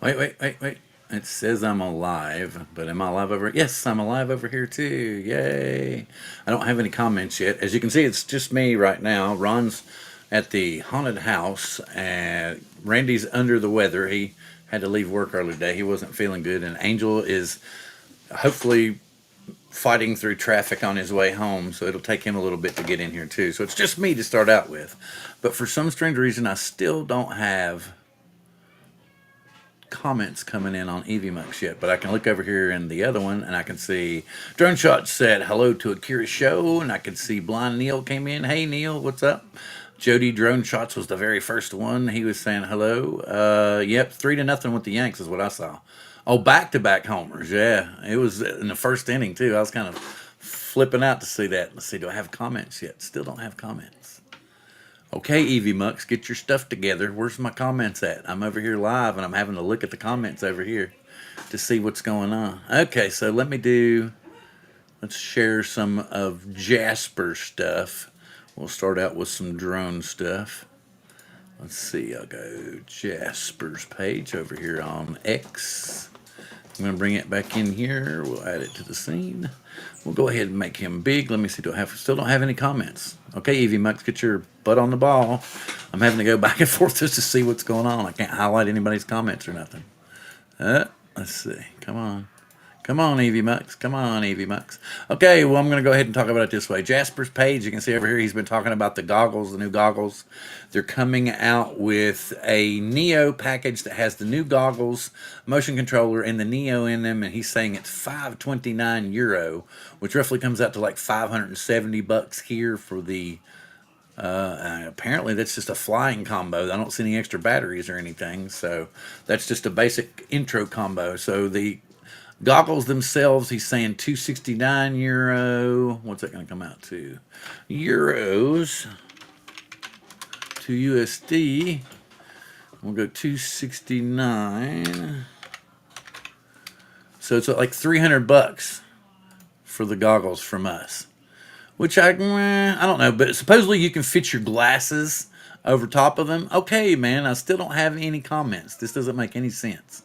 Wait. It says I'm alive, but am I alive over? Yes, I'm alive over here too. Yay! I don't have any comments yet. As you can see, it's just me right now. Ron's at the haunted house, and Randy's under the weather. He had to leave work early today. He wasn't feeling good, and Angel is hopefully fighting through traffic on his way home, so it'll take him a little bit to get in here too. So it's just me to start out with. But for some strange reason, I still don't have comments coming in on EVMux yet, but I can look over here in the other one and I can see Drone Shot said hello to Akira Show, and I can see Blind Neil came in. Hey Neil, what's up? Jody Drone Shots was the very first one. He was saying hello. Yep, 3-0 with the Yanks is what I saw. Oh, back-to-back homers. Yeah, it was in the first inning too. I was kind of flipping out to see that. Let's see, do I have comments yet? Still don't have comments. Okay, Evie Mux, get your stuff together. Where's my comments at? I'm over here live, and I'm having to look at the comments over here to see what's going on. Okay, so let's share some of Jasper's stuff. We'll start out with some drone stuff. Let's see, I'll go Jasper's page over here on X. I'm going to bring it back in here. We'll add it to the scene. We'll go ahead and make him big. Let me see. Still don't have any comments. Okay, Evie Mux, get your butt on the ball. I'm having to go back and forth just to see what's going on. I can't highlight anybody's comments or nothing. Let's see. Come on. Come on, Evie Mux. Come on, Evie Mux. Okay, well, I'm going to go ahead and talk about it this way. Jasper's page, you can see over here, he's been talking about the goggles, the new goggles. They're coming out with a Neo package that has the new goggles, motion controller, and the Neo in them, and he's saying it's €529, which roughly comes out to like $570 here for the apparently that's just a flying combo. I don't see any extra batteries or anything, so that's just a basic intro combo. So the goggles themselves, he's saying €269. What's that going to come out to? Euros to USD. We'll go 269. So it's like $300 for the goggles from us. Which I don't know, but supposedly you can fit your glasses over top of them. Okay, man, I still don't have any comments. This doesn't make any sense.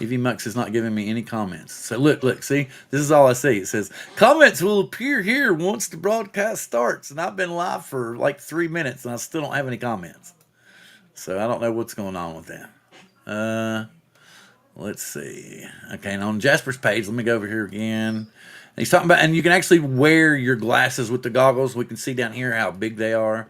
Evie Mux is not giving me any comments. So look, see? This is all I see. It says, comments will appear here once the broadcast starts. And I've been live for like 3 minutes and I still don't have any comments. So I don't know what's going on with that. Let's see. Okay, and on Jasper's page, let me go over here again. And he's talking about, and you can actually wear your glasses with the goggles. We can see down here how big they are.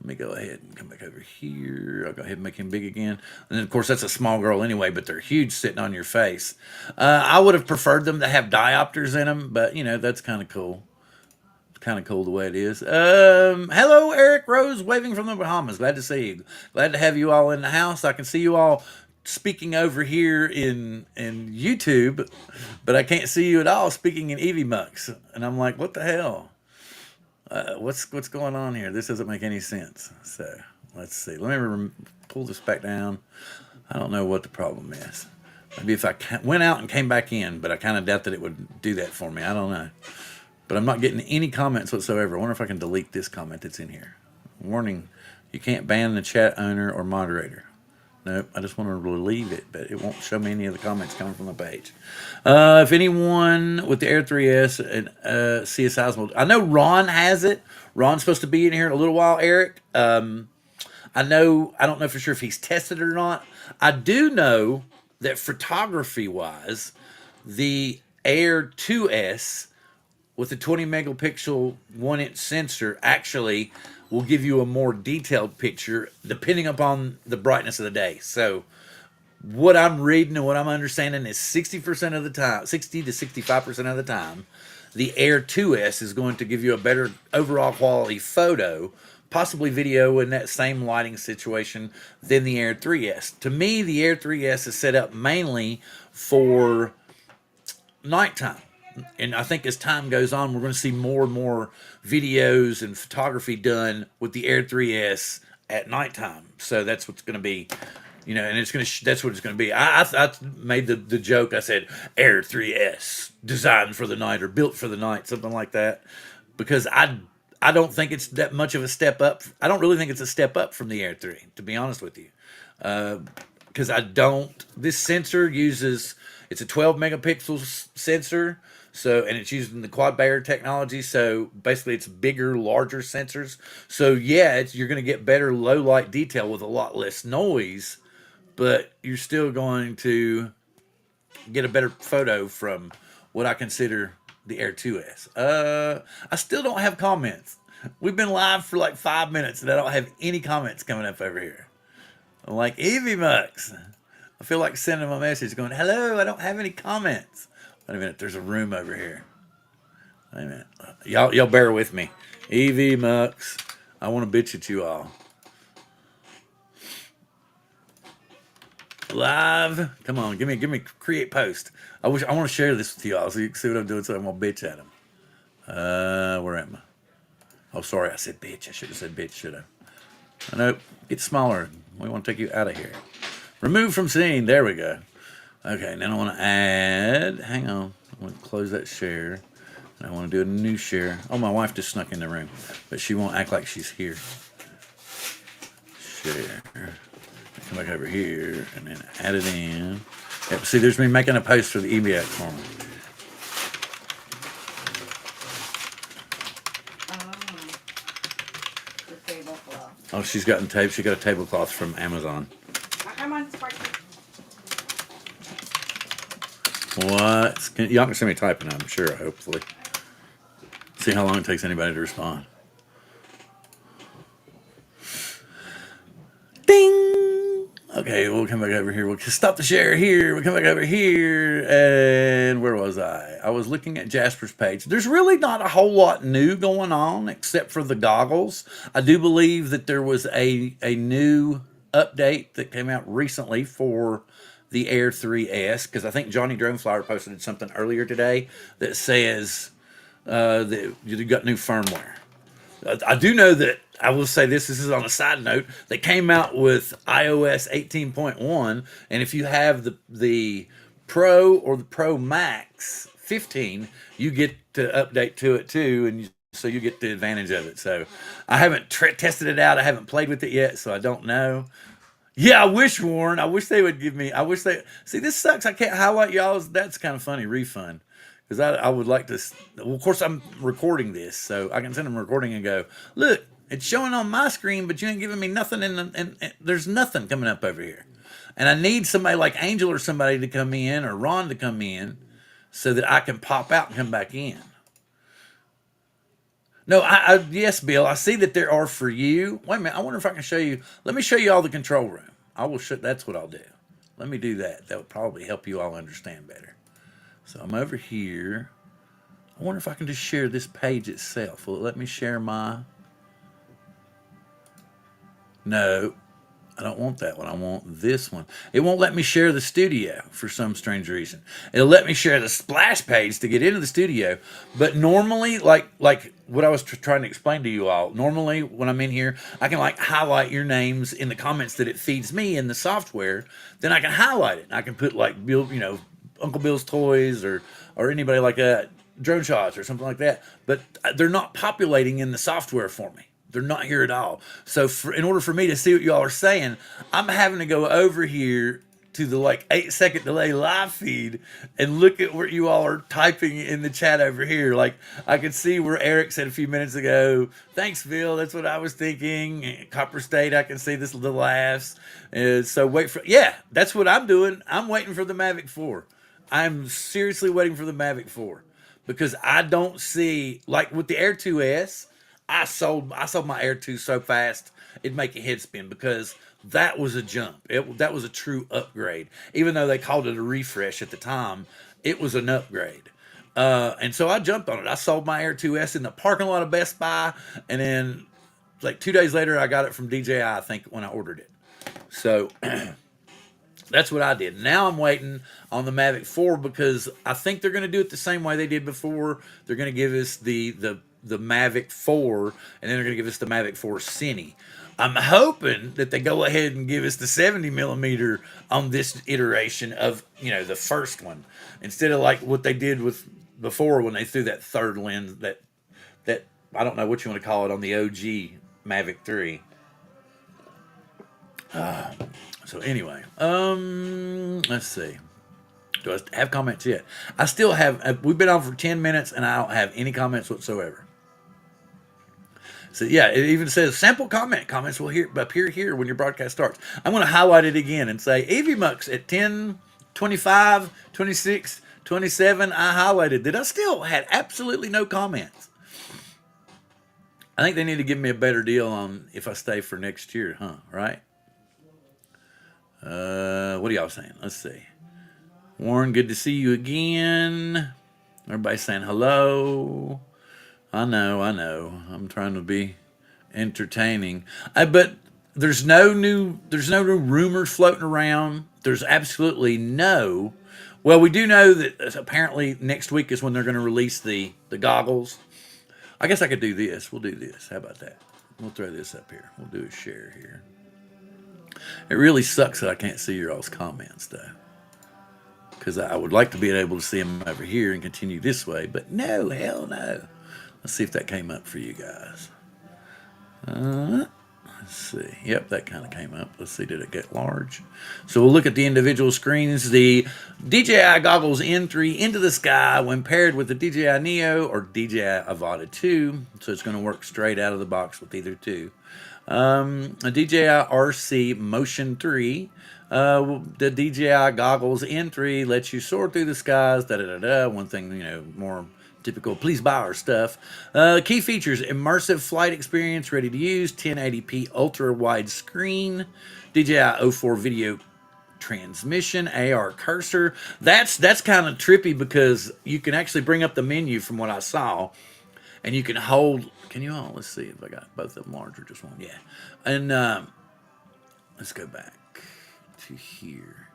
Let me go ahead and come back over here. I'll go ahead and make him big again. And then, of course, that's a small girl anyway, but they're huge sitting on your face. I would have preferred them to have diopters in them, but, you know, that's kind of cool. Kind of cool the way it is. Hello, Eric Rose, waving from the Bahamas. Glad to see you. Glad to have you all in the house. I can see you all speaking over here in YouTube, but I can't see you at all speaking in Evie Mux. And I'm like, what the hell? What's going on here? This doesn't make any sense. So let's see. Let me pull this back down. I don't know what the problem is. Maybe if I went out and came back in, but I kind of doubt that it would do that for me. I don't know. But I'm not getting any comments whatsoever. I wonder if I can delete this comment that's in here. Warning, you can't ban the chat owner or moderator. Nope, I just want to relieve it, but it won't show me any of the comments coming from the page. If anyone with the Air 3S and CSI's mode, I know Ron has it. Ron's supposed to be in here in a little while, Eric. I don't know for sure if he's tested it or not. I do know that photography-wise, the Air 2S with the 20 megapixel 1-inch sensor actually will give you a more detailed picture depending upon the brightness of the day. So what I'm reading and what I'm understanding is 60% of the time, 60 to 65% of the time, the Air 2S is going to give you a better overall quality photo, possibly video in that same lighting situation than the Air 3S. To me, the Air 3S is set up mainly for nighttime. And I think as time goes on, we're going to see more and more videos and photography done with the Air 3S at nighttime. So that's what's going to be, you know, and it's going to that's what it's going to be. I made the joke. I said Air 3S designed for the night or built for the night, something like that, because I don't think it's that much of a step up. I don't really think it's a step up from the Air 3, to be honest with you. because I don't. This sensor uses, it's a 12 megapixel sensor, so, and it's using the quad Bayer technology. So basically, it's bigger, larger sensors. So yeah, you're going to get better low light detail with a lot less noise, but you're still going to get a better photo from what I consider the Air 2S. I still don't have comments. We've been live for like 5 minutes and I don't have any comments coming up over here. I'm like, Evie Mux. I feel like sending them a message going, hello, I don't have any comments. Wait a minute, there's a room over here. Wait a minute. Y'all bear with me. Evie Mux. I want to bitch at you all. Live. Come on, give me create post. I want to share this with you all so you can see what I'm doing, so I'm gonna bitch at them. Where am I? Oh, sorry, I said bitch. I should have said bitch, should I? Nope. Get smaller. We want to take you out of here. Remove from scene. There we go. Okay, now I want to add. Hang on. I want to close that share. And I want to do a new share. Oh, my wife just snuck in the room, but she won't act like she's here. Share. Come back over here and then add it in. Yep, see, there's me making a post for the EBAC for me. The tablecloth. Oh, she's gotten tape. She got a tablecloth from Amazon. Come on, Sparky. What? Y'all can see me typing, I'm sure, hopefully. See how long it takes anybody to respond. Ding! Okay, we'll come back over here. We'll stop the share here. We'll come back over here. And where was I? I was looking at Jasper's page. There's really not a whole lot new going on except for the goggles. I do believe that there was a new update that came out recently for the Air 3S, because I think Johnny Droneflower posted something earlier today that says that you got new firmware. I do know that, I will say this is on a side note, they came out with iOS 18.1, and if you have the Pro or the Pro Max 15, you get to update to it too, and so you get the advantage of it. So I haven't tested it out, I haven't played with it yet, so I don't know. Yeah, I wish, Warren, I wish they would give me, see, this sucks, I can't highlight y'all's, that's kind of funny, refund. Because I would like to, well, of course I'm recording this, so I can send them a recording and go, look, it's showing on my screen, but you ain't giving me nothing, and there's nothing coming up over here. And I need somebody like Angel or somebody to come in, or Ron to come in, so that I can pop out and come back in. No, yes, Bill, I see that there are for you. Wait a minute, I wonder if I can show you. Let me show you all the control room. I will show, that's what I'll do. Let me do that. That would probably help you all understand better. So I'm over here. I wonder if I can just share this page itself. Will it let me share my... No, I don't want that one. I want this one. It won't let me share the studio for some strange reason. It'll let me share the splash page to get into the studio. But normally, like what I was trying to explain to you all, normally when I'm in here, I can like highlight your names in the comments that it feeds me in the software. Then I can highlight it. I can put like Bill, Uncle Bill's Toys or anybody like that, Drone Shots or something like that. But they're not populating in the software for me. They're not here at all. So in order for me to see what y'all are saying, I'm having to go over here to the like 8-second delay live feed and look at what you all are typing in the chat over here. Like I can see where Eric said a few minutes ago, thanks, Bill. That's what I was thinking. Copper State, I can see the laughs. So that's what I'm doing. I'm waiting for the Mavic 4. I'm seriously waiting for the Mavic 4 because I don't see, like with the Air 2S, I sold my Air 2 so fast it'd make your head spin because that was a jump. That was a true upgrade. Even though they called it a refresh at the time, it was an upgrade. And so I jumped on it. I sold my Air 2S in the parking lot of Best Buy, and then like 2 days later I got it from DJI, I think, when I ordered it. So that's what I did. Now I'm waiting on the Mavic 4 because I think they're going to do it the same way they did before. They're going to give us the Mavic 4, and then they're going to give us the Mavic 4 Cine. I'm hoping that they go ahead and give us the 70 millimeter on this iteration of, the first one, instead of like what they did with before when they threw that third lens, that I don't know what you want to call it, on the OG Mavic 3. So anyway, let's see. Do I have comments yet? I still have. We've been on for 10 minutes, and I don't have any comments whatsoever. So yeah, it even says sample comment. Comments will appear here when your broadcast starts. I'm going to highlight it again and say AVMux at 10, 25, 26, 27. I highlighted that. I still had absolutely no comments. I think they need to give me a better deal on if I stay for next year, huh? Right? What are y'all saying? Let's see. Warren, good to see you again. Everybody saying hello. I know. I'm trying to be entertaining. But there's no new rumors floating around. There's absolutely no. Well, we do know that apparently next week is when they're going to release the goggles. I guess I could do this. We'll do this. How about that? We'll throw this up here. We'll do a share here. It really sucks that I can't see your all's comments though, because I would like to be able to see them over here and continue this way. But no, hell no. Let's see if that came up for you guys. Let's see. Yep, that kind of came up. Let's see, did it get large? So we'll look at the individual screens. The DJI goggles N3 Into the Sky when paired with the DJI Neo or DJI Avata 2. So it's going to work straight out of the box with either two. A DJI RC Motion 3. The DJI goggles N3 lets you soar through the skies. One thing, more typical, please buy our stuff. Key features: immersive flight experience, ready to use, 1080p ultra wide screen, DJI 04 video transmission, AR cursor. That's kind of trippy because you can actually bring up the menu from what I saw, and you can hold. Can you all? Let's see if I got both of them large or just one. Yeah, and let's go back to here.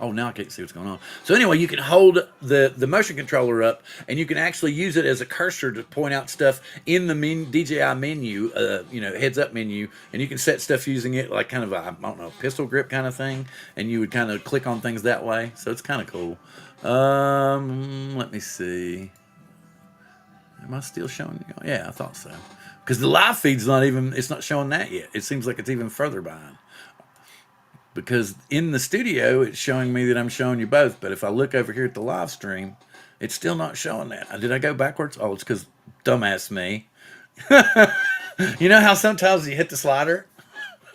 Oh, now I can't see what's going on. So anyway, you can hold the motion controller up, and you can actually use it as a cursor to point out stuff in the DJI menu, heads up menu, and you can set stuff using it like kind of a, I don't know, pistol grip kind of thing, and you would kind of click on things that way. So it's kind of cool. Let me see. Am I still showing you? Yeah, I thought so. Because the live feed's it's not showing that yet. It seems like it's even further behind. Because in the studio, it's showing me that I'm showing you both. But if I look over here at the live stream, it's still not showing that. Did I go backwards? Oh, it's because dumbass me. You know how sometimes you hit the slider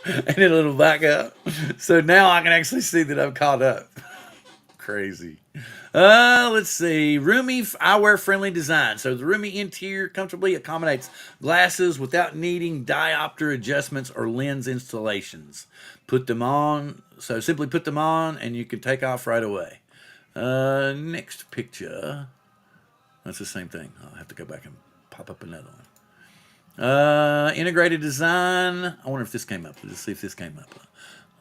and it'll back up? So now I can actually see that I'm caught up. Crazy. Let's see. Roomy eyewear-friendly design. So the roomy interior comfortably accommodates glasses without needing diopter adjustments or lens installations. Put them on. So simply put them on, and you can take off right away. Next picture. That's the same thing. I'll have to go back and pop up another one. Integrated design. I wonder if this came up. Let's see if this came up.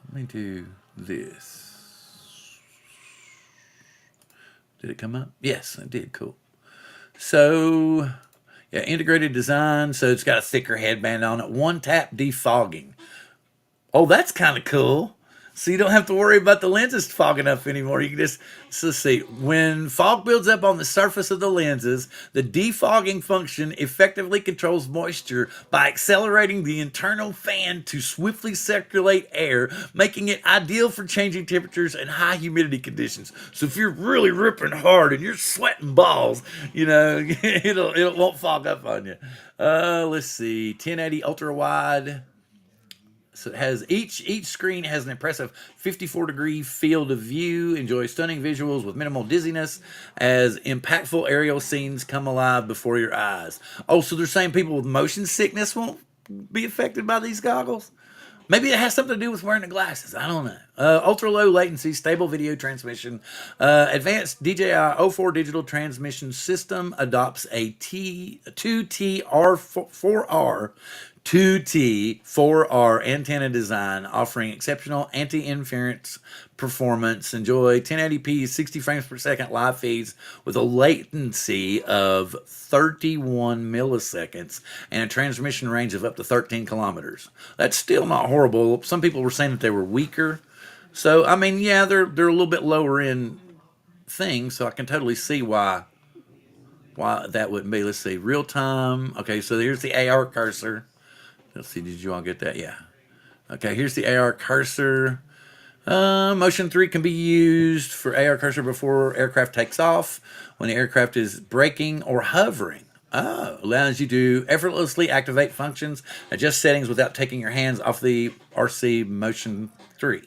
Let me do this. Did it come up? Yes, it did. Cool. So, yeah, integrated design. So it's got a thicker headband on it. One tap defogging. Oh, that's kind of cool. So you don't have to worry about the lenses fogging up anymore. You can just, so see, when fog builds up on the surface of the lenses, the defogging function effectively controls moisture by accelerating the internal fan to swiftly circulate air, making it ideal for changing temperatures and high humidity conditions. So if you're really ripping hard and you're sweating balls, it won't fog up on you. Let's see, 1080 ultra wide. So it has each screen has an impressive 54-degree field of view. Enjoy stunning visuals with minimal dizziness as impactful aerial scenes come alive before your eyes. Oh, so they're saying people with motion sickness won't be affected by these goggles? Maybe it has something to do with wearing the glasses. I don't know. Ultra low latency, stable video transmission. Advanced DJI 04 digital transmission system adopts a 2T4R 2T4R antenna design, offering exceptional anti-interference performance. Enjoy 1080p 60 frames per second live feeds with a latency of 31 milliseconds and a transmission range of up to 13 kilometers. That's still not horrible. Some people were saying that they were weaker. So, I mean, yeah, they're a little bit lower end things, so I can totally see why that wouldn't be. Let's see, real time. Okay, so here's the AR cursor. Let's see, did you all get that? Yeah. Okay, here's the AR cursor. Motion 3 can be used for AR cursor before aircraft takes off, when the aircraft is braking or hovering. Oh, allows you to effortlessly activate functions, adjust settings without taking your hands off the RC Motion 3.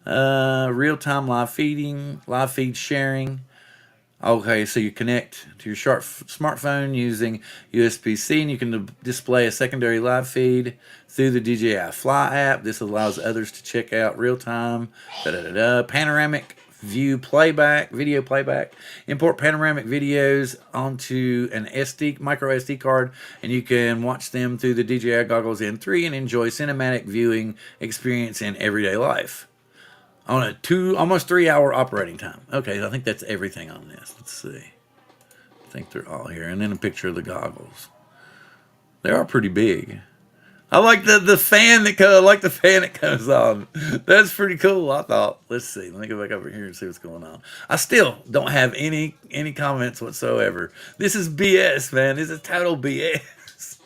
Real-time live feeding, live feed sharing. Okay, so you connect to your smartphone using USB-C, and you can display a secondary live feed through the DJI Fly app. This allows others to check out real-time, panoramic view playback, video playback. Import panoramic videos onto an micro SD card, and you can watch them through the DJI Goggles N3 and enjoy cinematic viewing experience in everyday life on a almost 3 hour operating time. Okay, I think that's everything on this. Let's see. I think they're all here. And then a picture of the goggles. They are pretty big. I like the fan that comes on. That's pretty cool, I thought. Let's see. Let me go back over here and see what's going on. I still don't have any comments whatsoever. This is BS, man. This is total BS.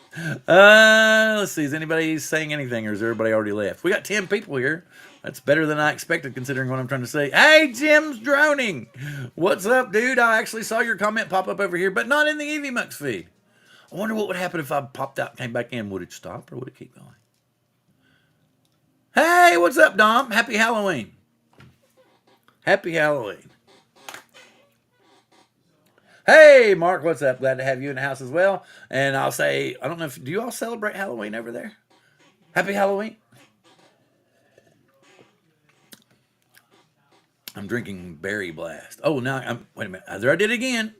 Let's see. Is anybody saying anything, or is everybody already left? We got 10 people here. That's better than I expected, considering what I'm trying to say. Hey, Jim's droning. What's up, dude? I actually saw your comment pop up over here, but not in the EVMux feed. I wonder what would happen if I popped out and came back in. Would it stop, or would it keep going? Hey, what's up, Dom? Happy Halloween. Happy Halloween. Hey, Mark, what's up? Glad to have you in the house as well. And I'll say, I don't know do you all celebrate Halloween over there? Happy Halloween. I'm drinking Berry Blast. Oh, now wait a minute. I did it again.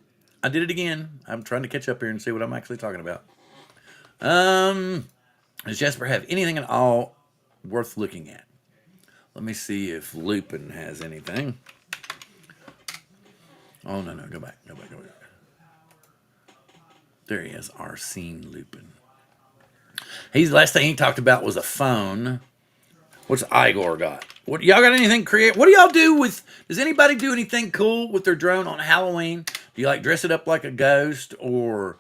I'm trying to catch up here and see what I'm actually talking about. Does Jasper have anything at all worth looking at? Let me see if Lupin has anything. Oh, no. Go back. There he is. Arsene Lupin. Last thing he talked about was a phone. What's Igor got? What y'all got anything creative? What do y'all do with? Does anybody do anything cool with their drone on Halloween? Do you like dress it up like a ghost, or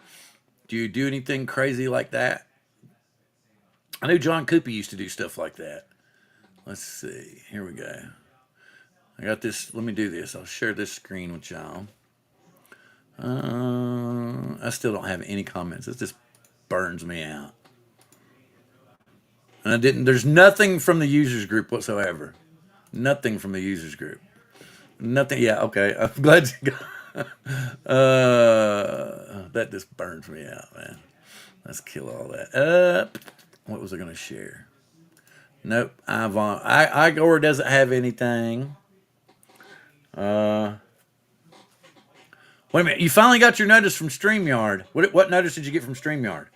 do you do anything crazy like that? I know John Cooper used to do stuff like that. Let's see. Here we go. I got this. Let me do this. I'll share this screen with y'all. I still don't have any comments. It just burns me out. And there's nothing from the users group whatsoever. Nothing from the users group. Nothing. Yeah, okay. I'm glad you got. That just burns me out, man. Let's kill all that. What was I going to share? Nope. Igor doesn't have anything. Wait a minute. You finally got your notice from StreamYard. What notice did you get from StreamYard?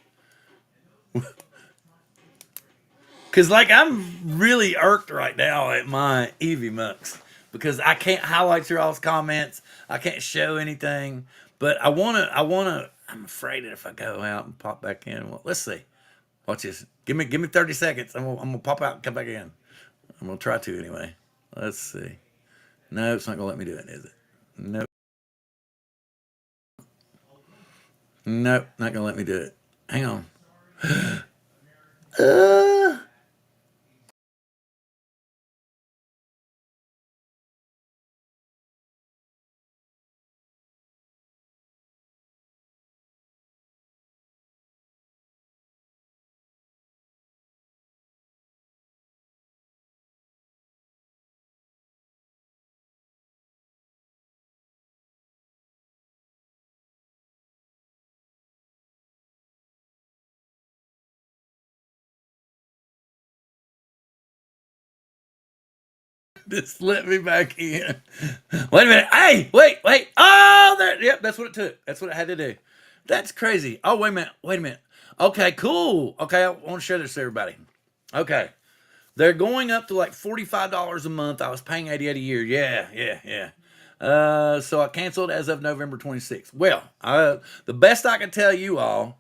Because, I'm really irked right now at my EVMux. Because I can't highlight through all his comments. I can't show anything. But I'm afraid that if I go out and pop back in. Well, let's see. Watch this. Give me 30 seconds. I'm gonna pop out and come back in. I'm gonna try to anyway. Let's see. No, it's not gonna let me do it, is it? Nope. Nope, not gonna let me do it. Hang on. Just let me back in. Wait a minute. Hey, wait. Oh, there. Yep, that's what it took. That's what it had to do. That's crazy. Oh, wait a minute. Okay, cool. Okay, I want to share this to everybody. Okay. They're going up to like $45 a month. I was paying $88 a year. Yeah. So I canceled as of November 26th. Well, the best I can tell you all,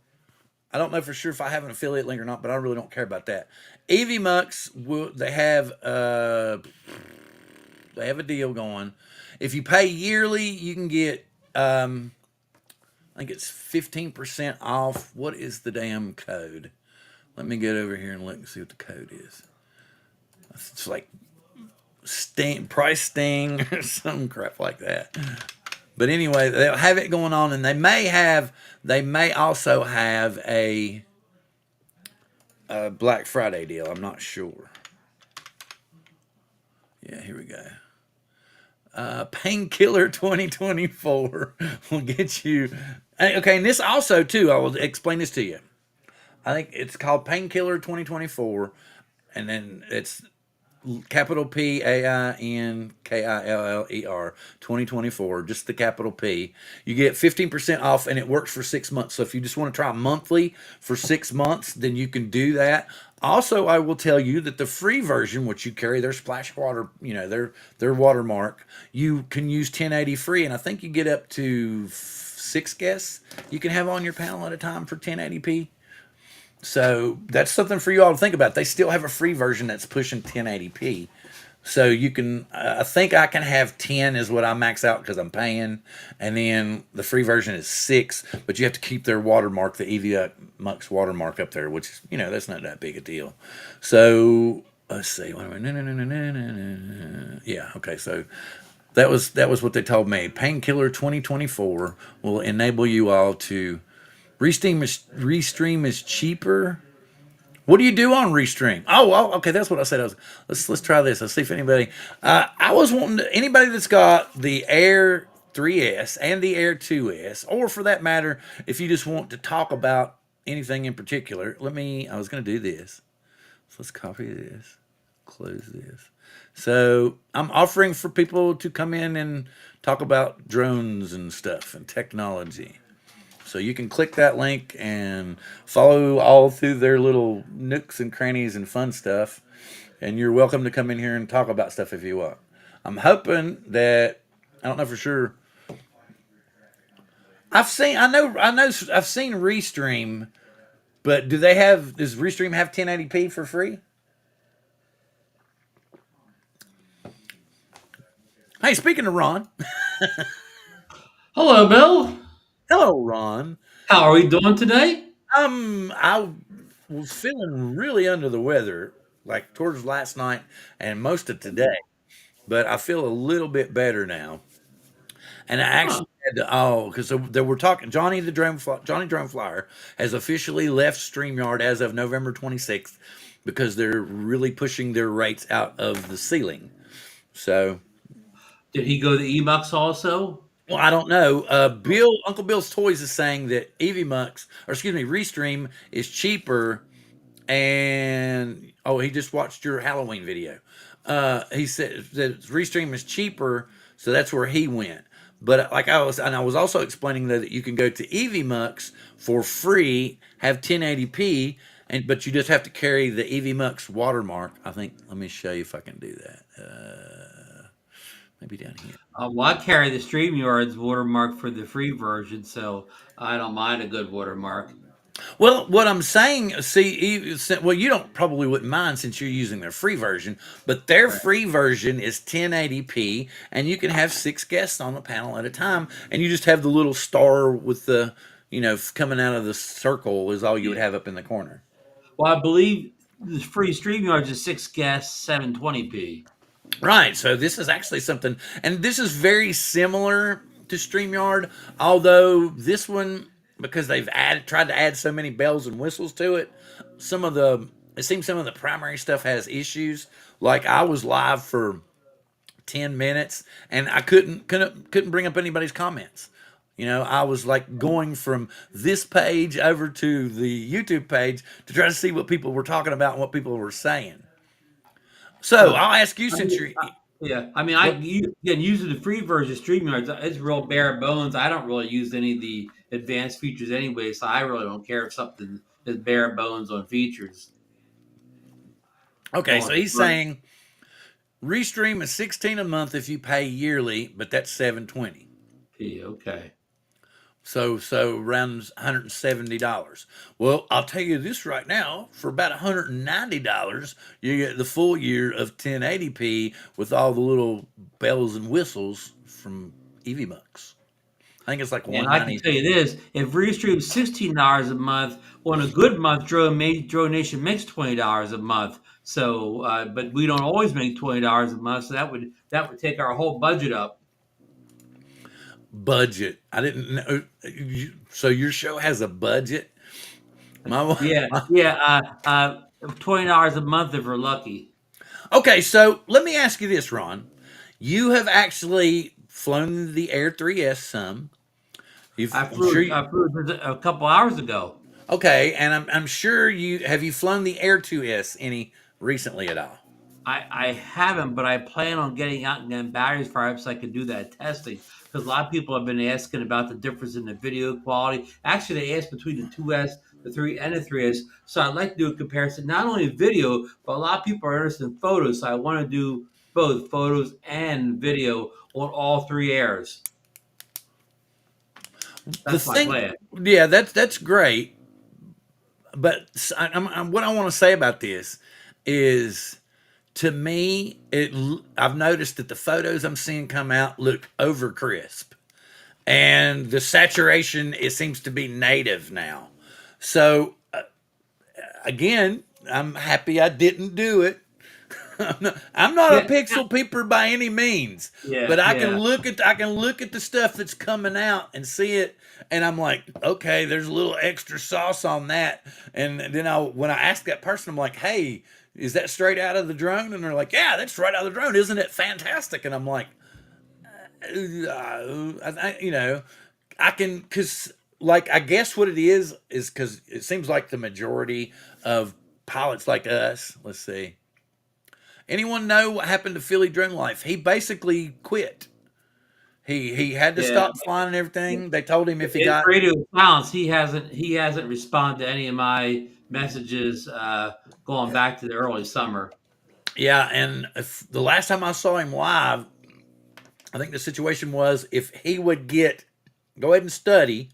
I don't know for sure if I have an affiliate link or not, but I really don't care about that. EVMux, they have a deal going. If you pay yearly, you can get, I think it's 15% off. What is the damn code? Let me get over here and look and see what the code is. It's like price sting or some crap like that. But anyway, they'll have it going on, and they may also have a Black Friday deal. I'm not sure. Yeah, here we go. Painkiller 2024 will get you. Okay, and this also too. I will explain this to you. I think it's called Painkiller 2024, and then it's capital PAINKILLER 2024, just the capital P. You get 15% off, and it works for 6 months. So if you just want to try monthly for 6 months, then you can do that. Also, I will tell you that the free version, which you carry their splash water, their watermark, you can use 1080 free, and I think you get up to 6 guests you can have on your panel at a time for 1080p. So that's something for you all to think about. They still have a free version that's pushing 1080p. So you can, I think I can have 10 is what I max out because I'm paying. And then the free version is 6, but you have to keep their watermark, the EV Mux watermark up there, which, that's not that big a deal. So let's see. Yeah, okay. So that was what they told me. Painkiller 2024 will enable you all to Restream is cheaper. What do you do on Restream? Oh, well, okay, that's what I said. Let's try this. Let's see if anybody. I was wanting anybody that's got the Air 3S and the Air 2S, or for that matter, if you just want to talk about anything in particular. I was going to do this. So let's copy this, close this. So I'm offering for people to come in and talk about drones and stuff and technology. So you can click that link and follow all through their little nooks and crannies and fun stuff. And you're welcome to come in here and talk about stuff if you want. I'm hoping that, I don't know for sure. I've seen Restream, but does Restream have 1080p for free? Hey, speaking of Ron. Hello, Bill. Hello, Ron. How are we doing today? I was feeling really under the weather, like towards last night and most of today, but I feel a little bit better now. And I Huh. actually had to, because they were talking. Johnny Drone Flyer has officially left StreamYard as of November 26th because they're really pushing their rates out of the ceiling. So, Did he go to Emux also? well, I don't know. Uncle Bill's Toys is saying that EVMux, or excuse me, Restream is cheaper. And he just watched your Halloween video. He said that Restream is cheaper, so that's where he went. But I was also explaining that you can go to EVMux for free, have 1080p, but you just have to carry the EVMux watermark. I think. Let me show you if I can do that. Maybe down here. Well, I carry the StreamYard's watermark for the free version, so I don't mind a good watermark. Well, what I'm saying, well, you don't probably wouldn't mind since you're using their free version, but their Right. free version is 1080p, and you can have 6 guests on the panel at a time, and you just have the little star with the, coming out of the circle is all you would Yeah. have up in the corner. Well, I believe the free StreamYard's is 6 guests, 720p. Right. So this is actually something, and this is very similar to StreamYard, although this one, because they've tried to add so many bells and whistles to it, it seems some of the primary stuff has issues. Like I was live for 10 minutes and I couldn't bring up anybody's comments. I was like going from this page over to the YouTube page to try to see what people were talking about and what people were saying. So Huh. I'll ask you I since mean, you're yeah. I mean, what again, using the free version of StreamYard, it's real bare bones. I don't really use any of the advanced features anyway, so I really don't care if something is bare bones on features. okay, Don't so have to he's worry. saying Restream is 16 a month if you pay yearly, but that's 720. Okay. So around $170. Well, I'll tell you this right now, for about $190, you get the full year of 1080p with all the little bells and whistles from EVMux. I think it's like And I can 190. tell you this: if Restream's $16 a month, on a good month, Drone Nation makes $20 a month. So, but we don't always make $20 a month, so that would take our whole budget up. Budget. I didn't know. So your show has a budget? My, Yeah, my yeah. $20 a month if we're lucky. Okay, so let me ask you this, Ron. You have actually flown the Air 3S some. I'm sure you, I flew it a couple hours ago. okay, and I'm sure you flown the Air 2S any recently at all. I haven't, but I plan on getting out and getting batteries for it so I can do that testing. Because a lot of people have been asking about the difference in the video quality. Actually, they asked between the 2S, the 3, and the 3S. So I'd like to do a comparison, not only video, but a lot of people are interested in photos. So I want to do both photos and video on all three airs. The That's my thing, plan. yeah, that's great. But what I want to say about this is, to me, I've noticed that the photos I'm seeing come out look over crisp, and the saturation, it seems to be native now. So again, I'm happy I didn't do it. I'm not a Yeah, pixel peeper by any means, yeah, but yeah. I can look at the stuff that's coming out and see it, and I'm like, okay, there's a little extra sauce on that. And then when I ask that person, I'm like, hey, is that straight out of the drone? And they're like, yeah, that's right out of the drone. Isn't it fantastic? And I'm like, I can, because, like, I guess what it is because it seems like the majority of pilots like us, let's see, anyone know what happened to Philly Drone Life? He basically quit. He had to Yeah. stop flying and everything. They told him if he His got, radio silence. He hasn't responded to any of my messages going back to the early summer. yeah. And if the last time I saw him live, I think the situation was if he would go ahead and study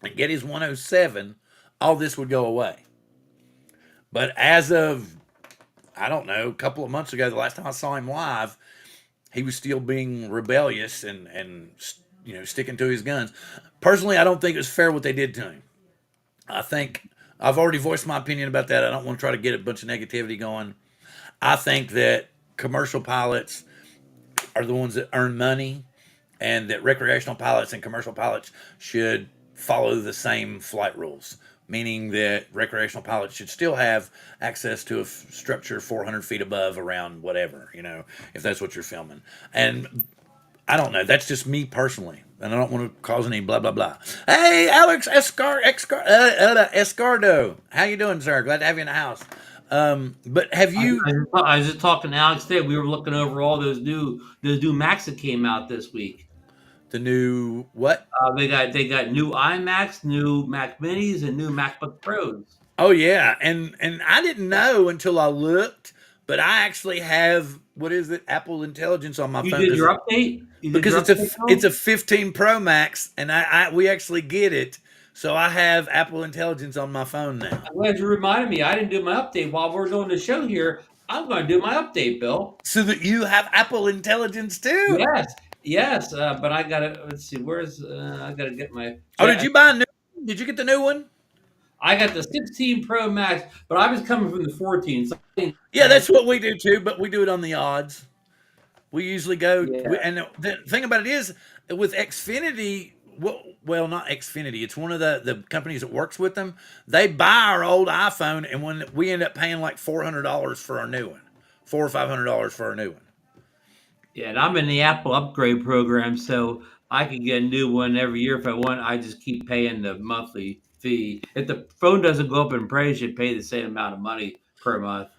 and get his 107, all this would go away. But as of, I don't know, a couple of months ago, the last time I saw him live, he was still being rebellious and sticking to his guns. Personally, I don't think it was fair what they did to him. I think I've already voiced my opinion about that. I don't want to try to get a bunch of negativity going. I think that commercial pilots are the ones that earn money, and that recreational pilots and commercial pilots should follow the same flight rules, meaning that recreational pilots should still have access to a structure 400 feet above around whatever, if that's what you're filming. And I don't know. That's just me personally. And I don't want to cause any blah, blah, blah. Hey, Alex Escardo. How you doing, sir? Glad to have you in the house. But have you, I was just talking to Alex today. We were looking over all those new Macs that came out this week. the new what? They got new iMacs, new Mac Minis, and new MacBook Pros. Oh yeah, and I didn't know until I looked, but I actually have, what is it, Apple Intelligence on my You phone did your update. You did because your update, it's Bill? a 15 Pro Max, and we actually get it, so I have Apple Intelligence on my phone now. I'm glad you reminded me. I didn't do my update while we're doing the show here. I'm going to do my update, Bill. So that you have Apple Intelligence too. Yes, yes. But I gotta let's see. Where's I gotta get my. Oh, did you buy a new? Did you get the new one? I got the 16 Pro Max, but I was coming from the 14. So Yeah, that's what we do too, but we do it on the odds. We usually go, yeah, and the thing about it is, with Xfinity, well, not Xfinity. It's one of the companies that works with them. They buy our old iPhone, and when we end up paying like $400 for our new one, $400 or $500 for our new one. yeah. And I'm in the Apple upgrade program, so I can get a new one every year if I want. I just keep paying the monthly fee. If the phone doesn't go up in price, you pay the same amount of money per month.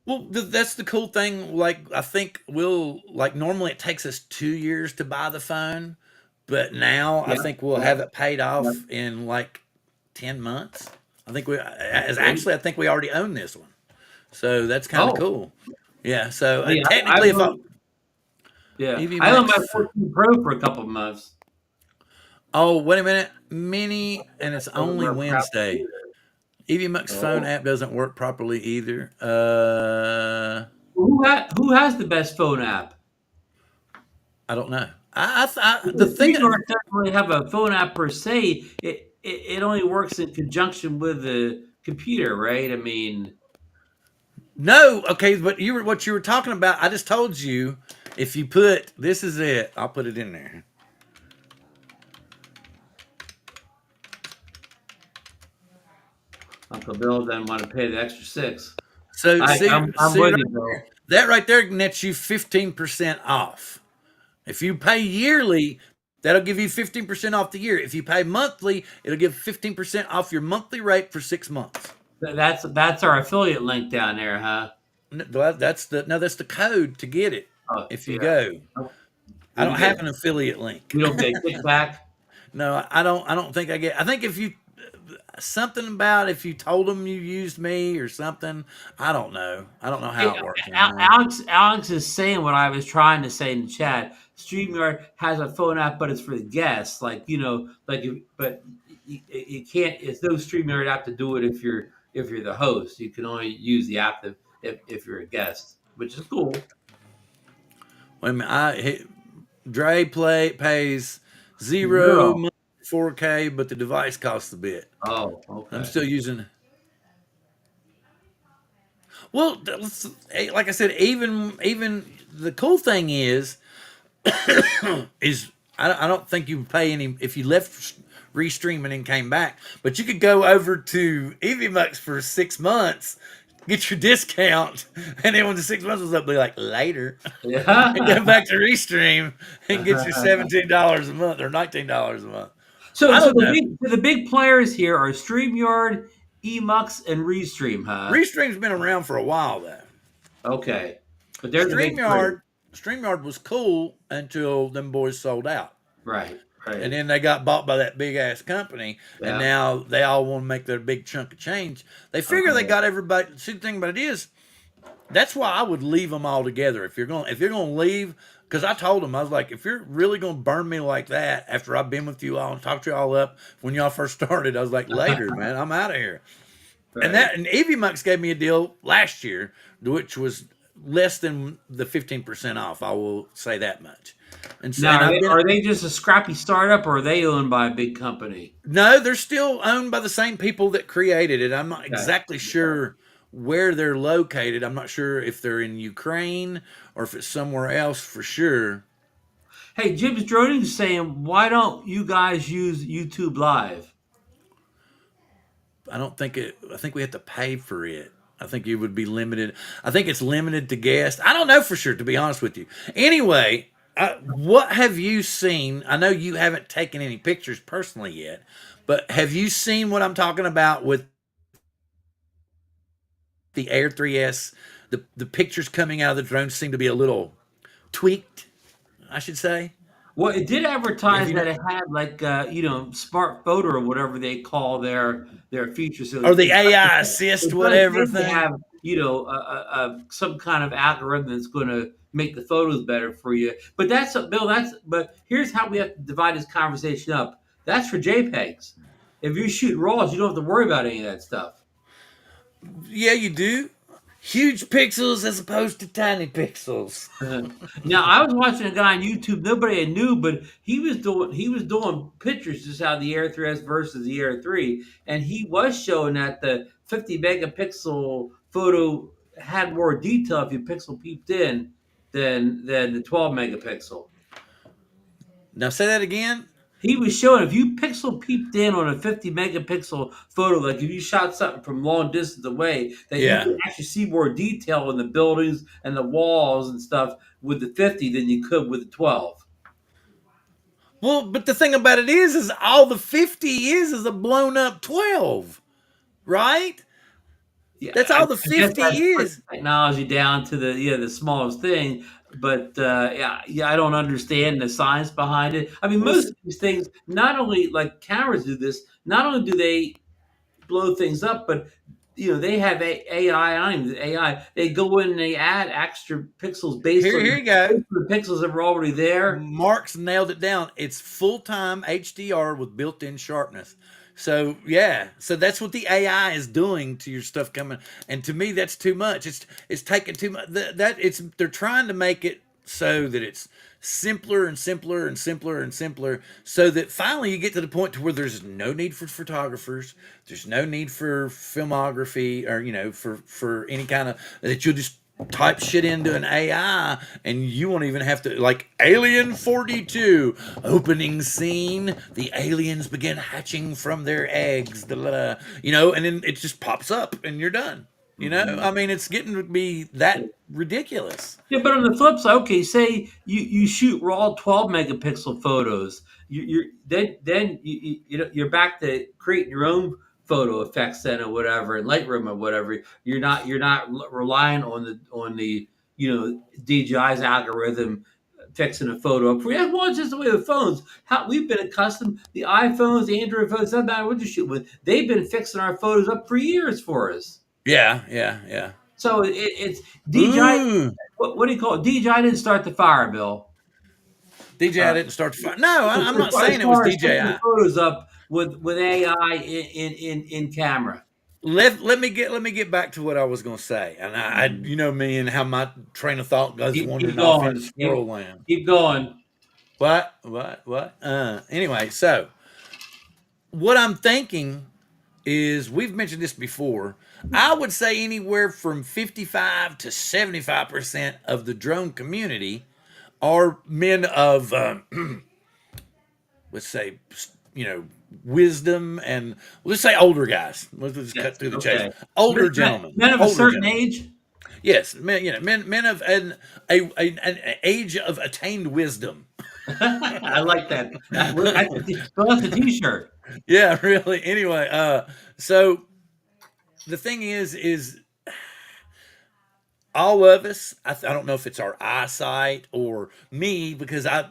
Well, that's the cool thing. Like, I think normally it takes us 2 years to buy the phone, but now I Yeah, think we'll yeah, have it paid yeah. off in like 10 months. I think Okay. I think we already own this one. So that's kind of Oh, cool. Yeah. So yeah. technically, if I, Yeah, EV I own my Max, 14 Pro for a couple of months. oh, wait a minute, mini, and it's Doesn't only work properly Wednesday. either. EV Max phone Oh, app doesn't work properly either. who has the best phone app? I don't know. The thing. StreamYard doesn't really have a phone app per se. It only works in conjunction with the computer, right? I mean, No, okay, but what you were talking about. I just told you if you put this is it. I'll put it in there. Uncle Bill doesn't want to pay the extra $6. So I'm see with right you, Bill. there, that right there nets you 15% off. If you pay yearly, that'll give you 15% off the year. If you pay monthly, it'll give 15% off your monthly rate for 6 months. That's our affiliate link down there, huh? That's the code to get it. Oh, If you yeah. go, I don't We have get- an affiliate link. We don't get kickback. No, I don't. I don't think I get. I think if you something about if you told them you used me or something. I don't know. I don't know how it works. Alex is saying what I was trying to say in the chat. StreamYard has a phone app, but it's for the guests. Like but you can't. It's no StreamYard app to do it if you're the host. You can only use the app if you're a guest, which is cool. Wait a minute. Dre pays Zero. 0 4K, but the device costs a bit. Oh, okay. I'm still using. Well, like I said, even the cool thing is I don't think you pay any if you left restreaming and came back, but you could go over to EVMux for 6 months, get your discount, and then when the 6 months was up, be like later, Yeah. and go back to restream and get your $17 a month or $19 a month. So the big players here are StreamYard, Emux, and Restream, huh? Restream's been around for a while though. Okay, but they're the big StreamYard was cool until them boys sold out. Right. And then they got bought by that big ass company, and now they all want to make their big chunk of change. They figure they got everybody. See, the thing about it is, that's why I would leave them all together. If you're going to leave, because I told them I was like, if you're really going to burn me like that after I've been with you all and talked you all up when y'all first started, I was like, later, man, I'm out of here. Right. And EVMux gave me a deal last year, which was less than the 15% off. I will say that much. And so, now, are they just a scrappy startup, or are they owned by a big company? No, they're still owned by the same people that created it. I'm not exactly sure where they're located. I'm not sure if they're in Ukraine or if it's somewhere else for sure. Hey, Jim's Droning's saying, why don't you guys use YouTube Live? I think we have to pay for it. I think you would be limited. I think it's limited to guests. I don't know for sure, to be honest with you. Anyway, what have you seen? I know you haven't taken any pictures personally yet, but have you seen what I'm talking about with the Air 3S? The pictures coming out of the drone seem to be a little tweaked, I should say. Well, it did advertise that it had like smart photo or whatever they call their features. So or the AI assist, whatever thing. Have some kind of algorithm that's going to make the photos better for you. But but here's how we have to divide this conversation up. That's for JPEGs. If you shoot RAWs, you don't have to worry about any of that stuff. Yeah, you do. Huge pixels as opposed to tiny pixels. Now, I was watching a guy on YouTube. Nobody I knew, but he was doing pictures just out of the Air 3S versus the Air 3, and he was showing that the 50 megapixel photo had more detail if you pixel peeped in than the 12 megapixel. Now say that again. He was showing if you pixel peeped in on a 50 megapixel photo, like if you shot something from long distance away, that you can actually see more detail in the buildings and the walls and stuff with the 50 than you could with the 12. Well, but the thing about it is all the 50 is a blown up 12, right? Yeah, that's all the 50 is. Technology down to the smallest thing. But I don't understand the science behind it. I mean, most of these things, not only like cameras do this, not only do they blow things up, but they have AI. I don't even AI. They go in and they add extra pixels based on here you go. The pixels that were already there. Mark's nailed it down. It's full-time HDR with built-in sharpness. So so that's what the AI is doing to your stuff coming, and to me that's too much. It's taking too much. They're trying to make it so that it's simpler and simpler and simpler and simpler, so that finally you get to the point to where there's no need for photographers, there's no need for filmography, or for any kind of, that you'll just type shit into an AI and you won't even have to, like, Alien 42 opening scene, the aliens begin hatching from their eggs, and then it just pops up and you're done. I mean, it's getting to be that ridiculous. Yeah, but on the flip side, okay, say you shoot raw 12 megapixel photos, you're then you're back to creating your own photo effects then or whatever in Lightroom or whatever. You're not relying on the DJI's algorithm fixing a photo up for you. Well, it's just the way the phones. How we've been accustomed, the iPhones, the Android phones, doesn't matter what you shoot with. They've been fixing our photos up for years for us. Yeah, yeah, yeah. So it's DJI. Ooh, What do you call it? DJI didn't start the fire, Bill. DJI didn't start to fire. No, I'm not saying As it was far as putting DJI. the photos up with AI in camera. Let me get back to what I was going to say, and you know me and how my train of thought goes Keep wandering off going. into squirrel land. Keep going. What? Anyway, so what I'm thinking is, we've mentioned this before. I would say anywhere from 55 to 75% of the drone community are men of, let's say, wisdom, and let's say older guys. Let's just Yes. cut through the chase. Okay. Older gentlemen. Men of a Older certain gentlemen. age. Yes, men of an age of attained wisdom. I like that. That's a T-shirt. Yeah, really. Anyway, so the thing is all of us. I don't know if it's our eyesight or me, because I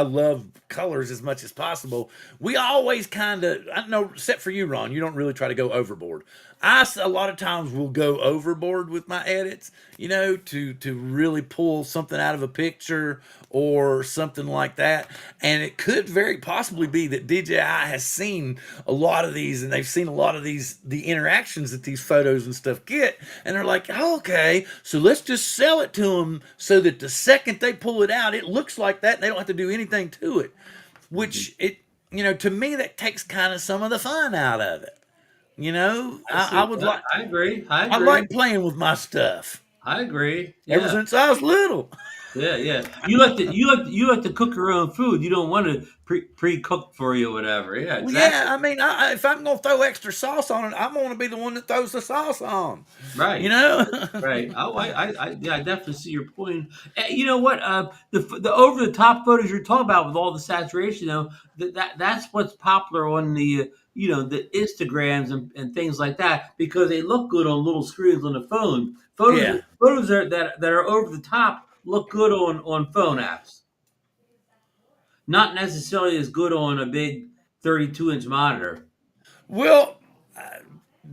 love colors as much as possible. We always kind of, I don't know, except for you, Ron, you don't really try to go overboard. A lot of times will go overboard with my edits, to really pull something out of a picture or something like that. And it could very possibly be that DJI has seen a lot of these, and they've seen a lot of the interactions that these photos and stuff get, and they're like, oh, okay, so let's just sell it to them so that the second they pull it out, it looks like that, and they don't have to do anything to it. Which to me, that takes kind of some of the fun out of it. I would like. I agree. I like playing with my stuff. I agree. Ever Yeah. since I was little. Yeah, yeah. You like to cook your own food. You don't want it pre-cooked for you or whatever. Yeah, Well, exactly. yeah, I mean, if I'm gonna throw extra sauce on it, I'm gonna be the one that throws the sauce on. You Right. know? Right. Oh, yeah, I definitely see your point. You know what? The over the top photos you're talking about with all the saturation, that's what's popular on the Instagrams and things like that, because they look good on little screens on the phone. Yeah. Photos that are over the top look good on phone apps. Not necessarily as good on a big 32-inch monitor. Well,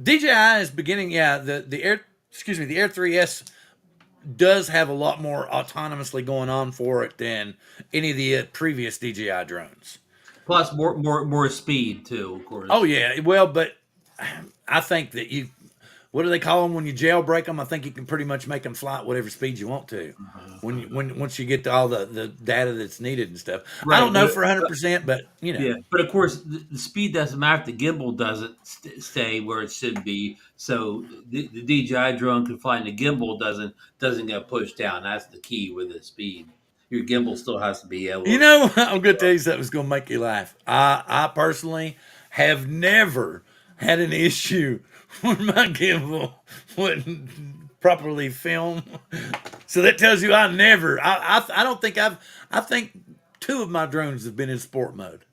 DJI is beginning. Yeah, the Air 3S does have a lot more autonomously going on for it than any of the previous DJI drones. Plus more speed too, of course. Oh yeah, well, but I think that what do they call them when you jailbreak them? I think you can pretty much make them fly at whatever speed you want to. Once you get to all the data that's needed and stuff. Right, I don't know but- for 100%, but Yeah, but of course the speed doesn't matter if the gimbal doesn't stay where it should be. So the DJI drone can fly and the gimbal doesn't get pushed down. That's the key with the speed. Your gimbal still has to be able. I'm going to tell you something that's going to make you laugh. I personally have never had an issue where my gimbal wouldn't properly film. So that tells you I never. I don't think I think 2 of my drones have been in sport mode.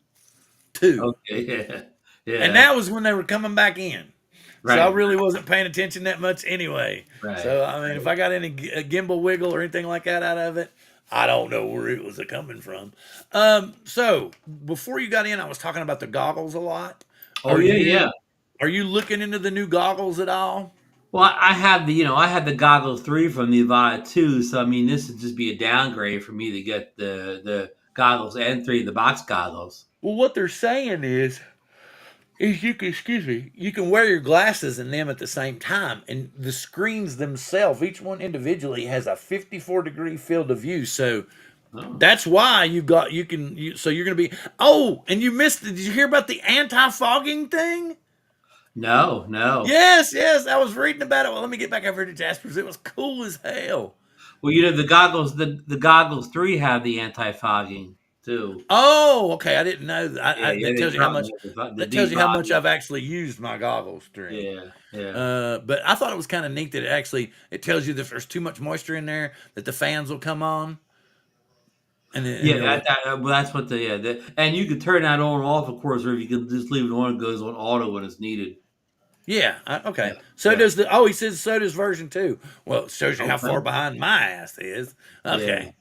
2. Okay, yeah, yeah. And that was when they were coming back in. Right. So I really wasn't paying attention that much anyway. Right. So, I mean, if I got any gimbal wiggle or anything like that out of it, I don't know where it was coming from. So, before you got in, I was talking about the goggles a lot. Oh yeah. Are you looking into the new goggles at all? Well, I have the Goggles 3 from the Avaya 2, so I mean this would just be a downgrade for me to get the Goggles N3, the box goggles. Well, what they're saying is you can wear your glasses in them at the same time, and the screens themselves, each one individually, has a 54-degree field of view. So Oh. That's why so you're going to be. Oh, and you missed. Did you hear about the anti-fogging thing? No, no. Yes, yes. I was reading about it. Well, let me get back over to Jasper's. It was cool as hell. Well, you know the goggles. The goggles 3 have the anti-fogging too. Oh, okay. I didn't know that. Yeah, yeah. That They tells you how probably much. have the That tells you how much D-body. I've actually used my goggles stream. Yeah, yeah. But I thought it was kind of neat that it tells you that if there's too much moisture in there, that the fans will come on, and Yeah, it'll. well, that's what and you can turn that on or off, of course, or you can just leave it on. It goes on auto when it's needed. Yeah. Yeah, Okay. So yeah. does the. Oh, he says so does version 2. Well, it shows you how far Okay. behind my ass is. Yeah. Okay.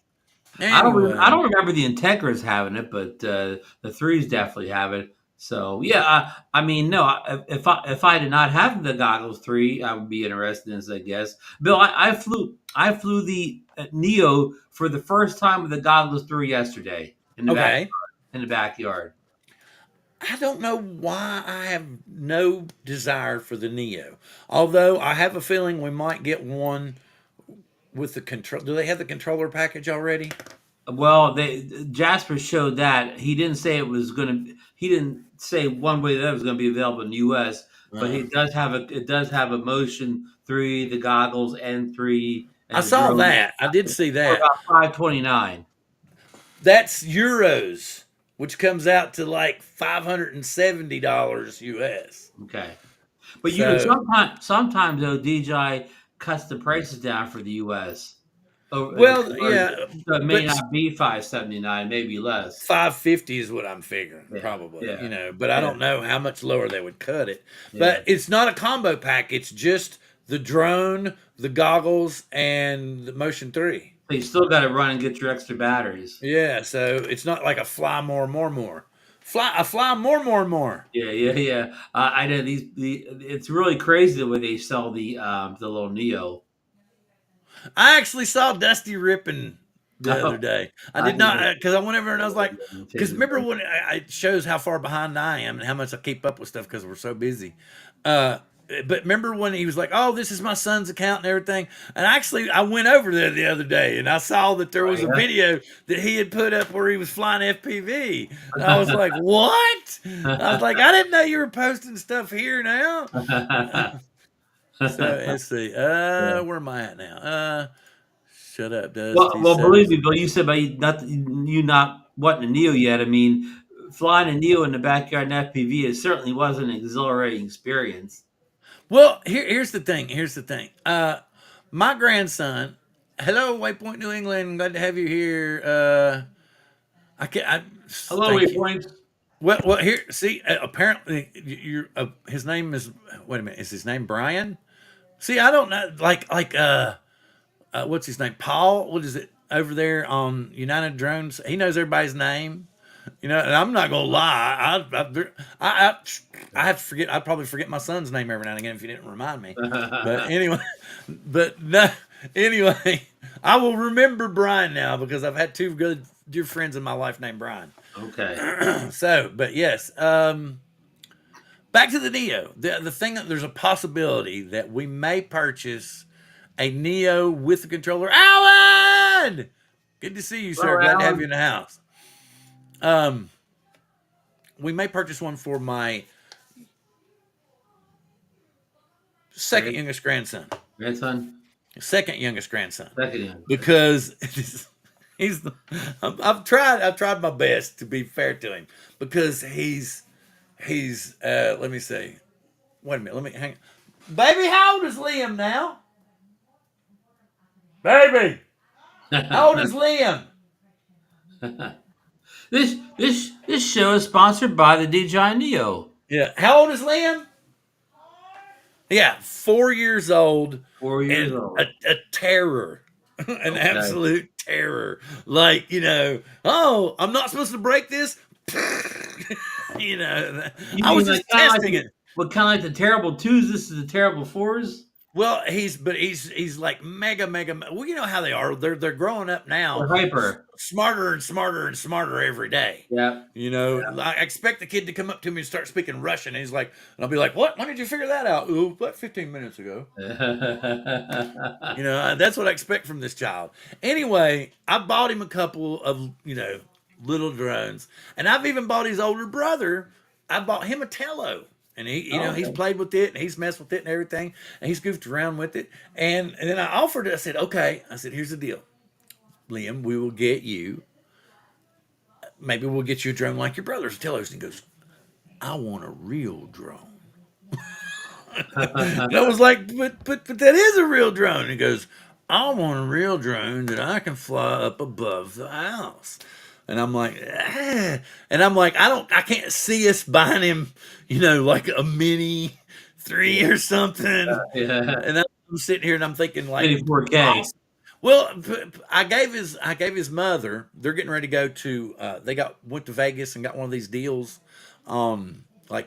I Anyway. don't remember the Integras having it, but the threes definitely have it. So yeah, I mean, no, if I did not have the goggles 3, I would be interested in this, I guess. Bill, I flew the Neo for the first time with the goggles 3 yesterday Okay. in the backyard. I don't know why I have no desire for the Neo. Although I have a feeling we might get one with the control. Do they have the controller package already? Well, Jasper showed that he didn't say it was going to. He didn't say one way or the other it was going to be available in the U.S. But Uh, it does have a Motion 3, the goggles N3, I and the saw drone that. I did see for that. about 529. That's euros, which comes out to like $570 US. Okay, but you know So, sometimes though DJI cuts the prices down for the U.S. over the well, conversion, yeah, so it may but not be 579, maybe less. 550 is what I'm figuring, Yeah, probably. yeah, But I yeah, don't know how much lower they would cut it. yeah. But it's not a combo pack. It's just the drone, the goggles, and the Motion 3. But you still got to run and get your extra batteries. Yeah, so it's not like a fly more, more, more. I fly more, more, more. Yeah, yeah, yeah. I know it's really crazy the way they sell the little Neo. I actually saw Dusty ripping the other Oh, day. I I did can not because I went over and I was like, because change remember when it shows how far behind I am and how much I keep up with stuff because we're so busy. Uh, but remember when he was like, "Oh, this is my son's account and everything," and actually I went over there the other day and I saw that there was a video that he had put up where he was flying FPV. And I was like, "What?" I was like, "I didn't know you were posting stuff here now." yeah. So let's see. Where am I at now? Shut up, Well, Dusty. well, So believe me, Bill. You said about you not wanting a Neo yet. I mean, flying a Neo in the backyard in FPV, it certainly was an exhilarating experience. well, here's the thing. Here's the thing. My grandson. Hello, Waypoint, New England. Glad to have you here. I can. Hello, Thank you. Waypoint. Well, here. See, apparently, you're. His name is. Wait a minute. Is his name Brian? See, I don't know. What's his name? Paul. What is it over there on United Drones? He knows everybody's name. And I'm not gonna lie. I have to forget. I'd probably forget my son's name every now and again if you didn't remind me. But anyway, but no, anyway, I will remember Brian now because I've had two good dear friends in my life named Brian. Okay. So, but yes, back to the Neo. The thing that there's a possibility that we may purchase a Neo with the controller. Alan, good to see you, sir. Hello, Glad to have Alan. you in the house. Um, we may purchase one for my second youngest grandson. Grandson. Second youngest grandson, Second. because he's. I've tried my best to be fair to him because he's. Let me see. Wait a minute. Let me hang. Baby, how old is Liam now? Baby, how old is Liam? This show is sponsored by the DJI Neo. Yeah, how old is Liam? Yeah, 4 years old 4 years and old. a terror, an Okay. absolute terror. Like, oh, I'm not supposed to break this. You I was mean just like kind of testing like it. what kind of like the terrible twos? This is the terrible fours. Well, he's like mega. Well, you know how they are. They're growing up now, They're hyper. smarter and smarter and smarter every day. Yeah. You know, I expect the kid to come up to me and start speaking Russian. And he's like, and I'll be like, "What? When did you figure that out?" "Oh, about 15 minutes ago." You know, that's what I expect from this child. Anyway, I bought him a couple of little drones, and I've even bought his older brother. I bought him a Tello. And he's Okay. played with it and he's messed with it and everything. And he's goofed around with it. And then I offered it. I said, okay. I said, here's the deal. Liam, we will get you, maybe we'll get you a drone like your brother's. Tellos. And he goes, I want a real drone. And I was like, but that is a real drone. And he goes, I want a real drone that I can fly up above the house. And I'm like, ah. And I'm like, I can't see us buying him, like a mini 3 or something. Yeah. And I'm sitting here and I'm thinking like, Mini 4K. well, I gave his mother. They're getting ready to go to. They went to Vegas and got one of these deals. Like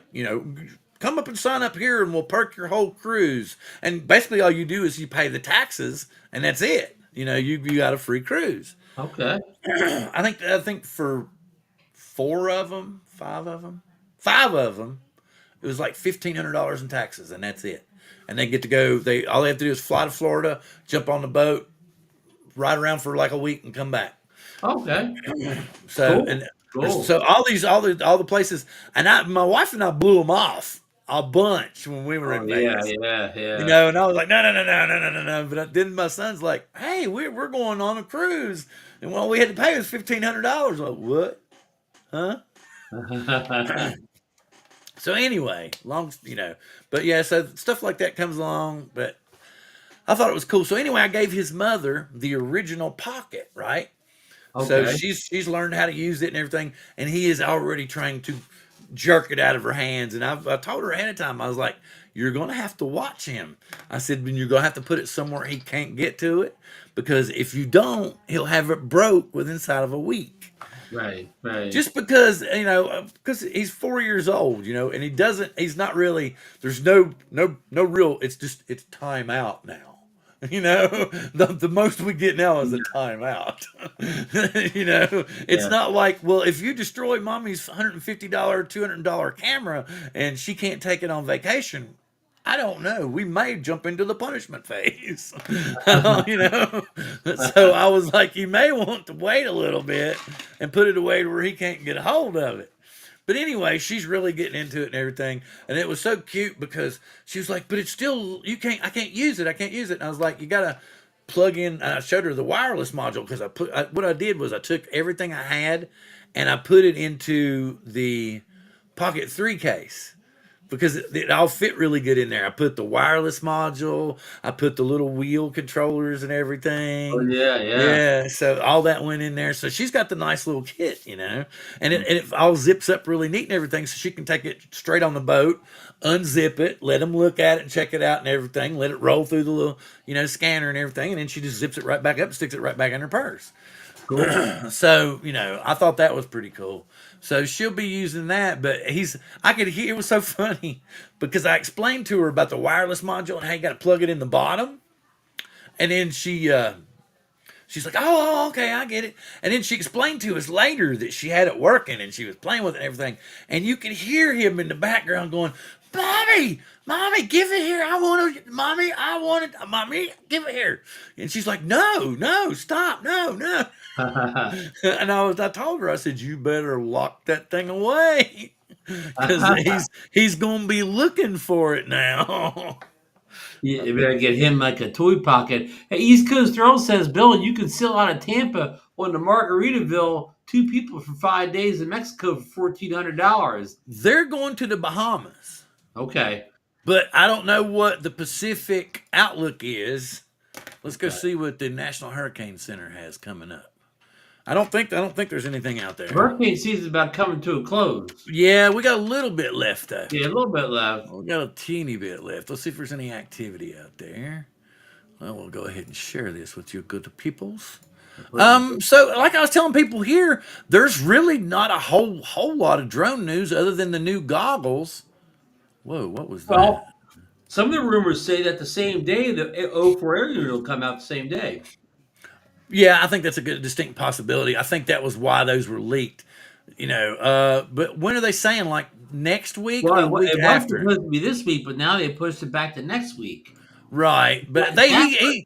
come up and sign up here and we'll perk your whole cruise. And basically, all you do is you pay the taxes and that's it. You got a free cruise. Okay. I think for five of them, it was like $1,500 in taxes, and that's it. And they get to go. All they have to do is fly to Florida, jump on the boat, ride around for like a week, and come back. Okay. So Cool. and Cool. so all the places, and my wife and I blew them off a bunch when we were Oh in yeah, Vegas. yeah, yeah. And I was like, no, no, no, no, no, no, no, no. But then my son's like, hey, we're going on a cruise, and all we had to pay was $1,500. Like, what? Huh? So anyway, but yeah, so stuff like that comes along. But I thought it was cool. So anyway, I gave his mother the original Pocket, right? So Okay. she's learned how to use it and everything, and he is already trying to jerk it out of her hands. And I told her ahead of time, I was like, "You're going to have to watch him." I said, "You're going to have to put it somewhere he can't get to it, because if you don't, he'll have it broke within inside of a week." Right. Right. Just because he's 4 years old, and he's not really. There's no real. It's time out now. The most we get now is a timeout. It's Yeah. not like, well, if you destroy mommy's $150, $200 camera and she can't take it on vacation, I don't know. We may jump into the punishment phase. So I was like, you may want to wait a little bit and put it away where he can't get a hold of it. But anyway, she's really getting into it and everything. And it was so cute because she was like, but it's still, I can't use it. I can't use it. And I was like, you got to plug in. And I showed her the wireless module because what I did was I took everything I had and I put it into the Pocket 3 case, because it all fit really good in there. I put the wireless module, I put the little wheel controllers and Oh everything. yeah, yeah. Yeah, so all that went in there. So she's got the nice little kit, and it all zips up really neat and everything. So she can take it straight on the boat, unzip it, let them look at it and check it out and everything. Let it roll through the little, scanner and everything, and then she just zips it right back up, and sticks it right back in her purse. Cool. So, I thought that was pretty cool. So she'll be using that, but I could hear, it was so funny because I explained to her about the wireless module and how you got to plug it in the bottom. And then she's like, oh, okay, I get it. And then she explained to us later that she had it working and she was playing with it and everything. And you could hear him in the background going, Mommy, give it here. Mommy, I want it. Mommy, give it here. And she's like, no, stop, no. And I told her, I said, you better lock that thing away because he's going to be looking for it now. You better get him like a toy pocket. Hey, East Coast Thrill says, Bill, you can sail out of Tampa on the Margaritaville, 2 people for 5 days in Mexico for $1,400. They're going to the Bahamas, Okay. but I don't know what the Pacific outlook is. Let's go Okay. see what the National Hurricane Center has coming up. I don't think there's anything out there. Hurricane season's about coming to a close. Yeah, we got a little bit left though. Yeah, a little bit left. We got a teeny bit left. Let's see if there's any activity out there. Well, we'll go ahead and share this with you good peoples. So like I was telling people here, there's really not a whole lot of drone news other than the new goggles. Whoa, what was Well, that? Some of the rumors say that the same day the 04 area will come out the same day. Yeah, I think that's a good distinct possibility. I think that was why those were leaked. But when are they saying? Like next week or Well, the week it was after? supposed to be this week, but now they pushed it back to next week. Right. But they he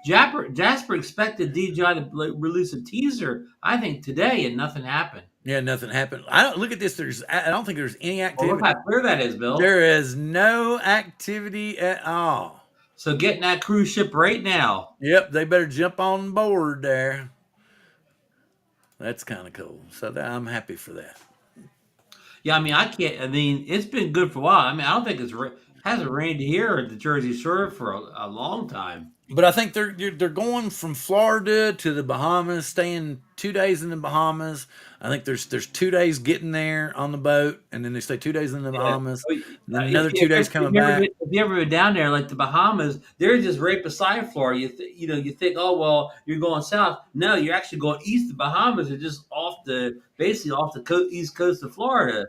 Jasper expected DJI to release a teaser, I think, today, and nothing happened. yeah, nothing happened. I don't look at this. I don't think there's any Well, look activity. how clear that is, Bill. There is no activity at all. So get in that cruise ship right now. Yep, they better jump on board there. That's kind of cool. So I'm happy for that. Yeah, I mean, I can't. I mean, it's been good for a while. I mean, I don't think hasn't rained here at the Jersey Shore for a long time. But I think they're going from Florida to the Bahamas, staying 2 days in the Bahamas. I think there's 2 days getting there on the boat, and then they stay 2 days in the Yeah. Bahamas, Oh, and then another 2 days coming back. If you ever been down there, like the Bahamas, they're just right beside Florida. You think, oh well, you're going south. No, you're actually going east. The Bahamas are just basically off the east coast of Florida.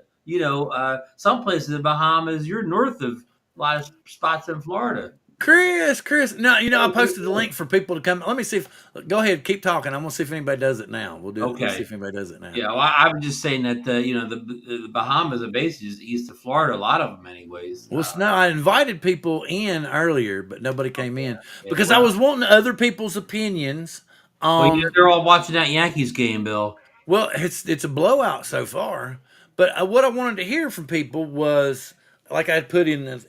Some places in the Bahamas, you're north of a lot of spots in Florida. Chris. No, I posted the link for people to come. Let me see if. Go ahead, keep talking. I'm gonna see if anybody does it now. We'll do it. Let's see Okay. if anybody does it now. Yeah, well, I was just saying that the Bahamas are basically just east of Florida. A lot of them, anyways. Well, no, I invited people in earlier, but nobody came in Yeah, because I well, was wanting other people's opinions. they're all watching that Yankees game, Bill. Well, it's a blowout so far, but what I wanted to hear from people was like I put in,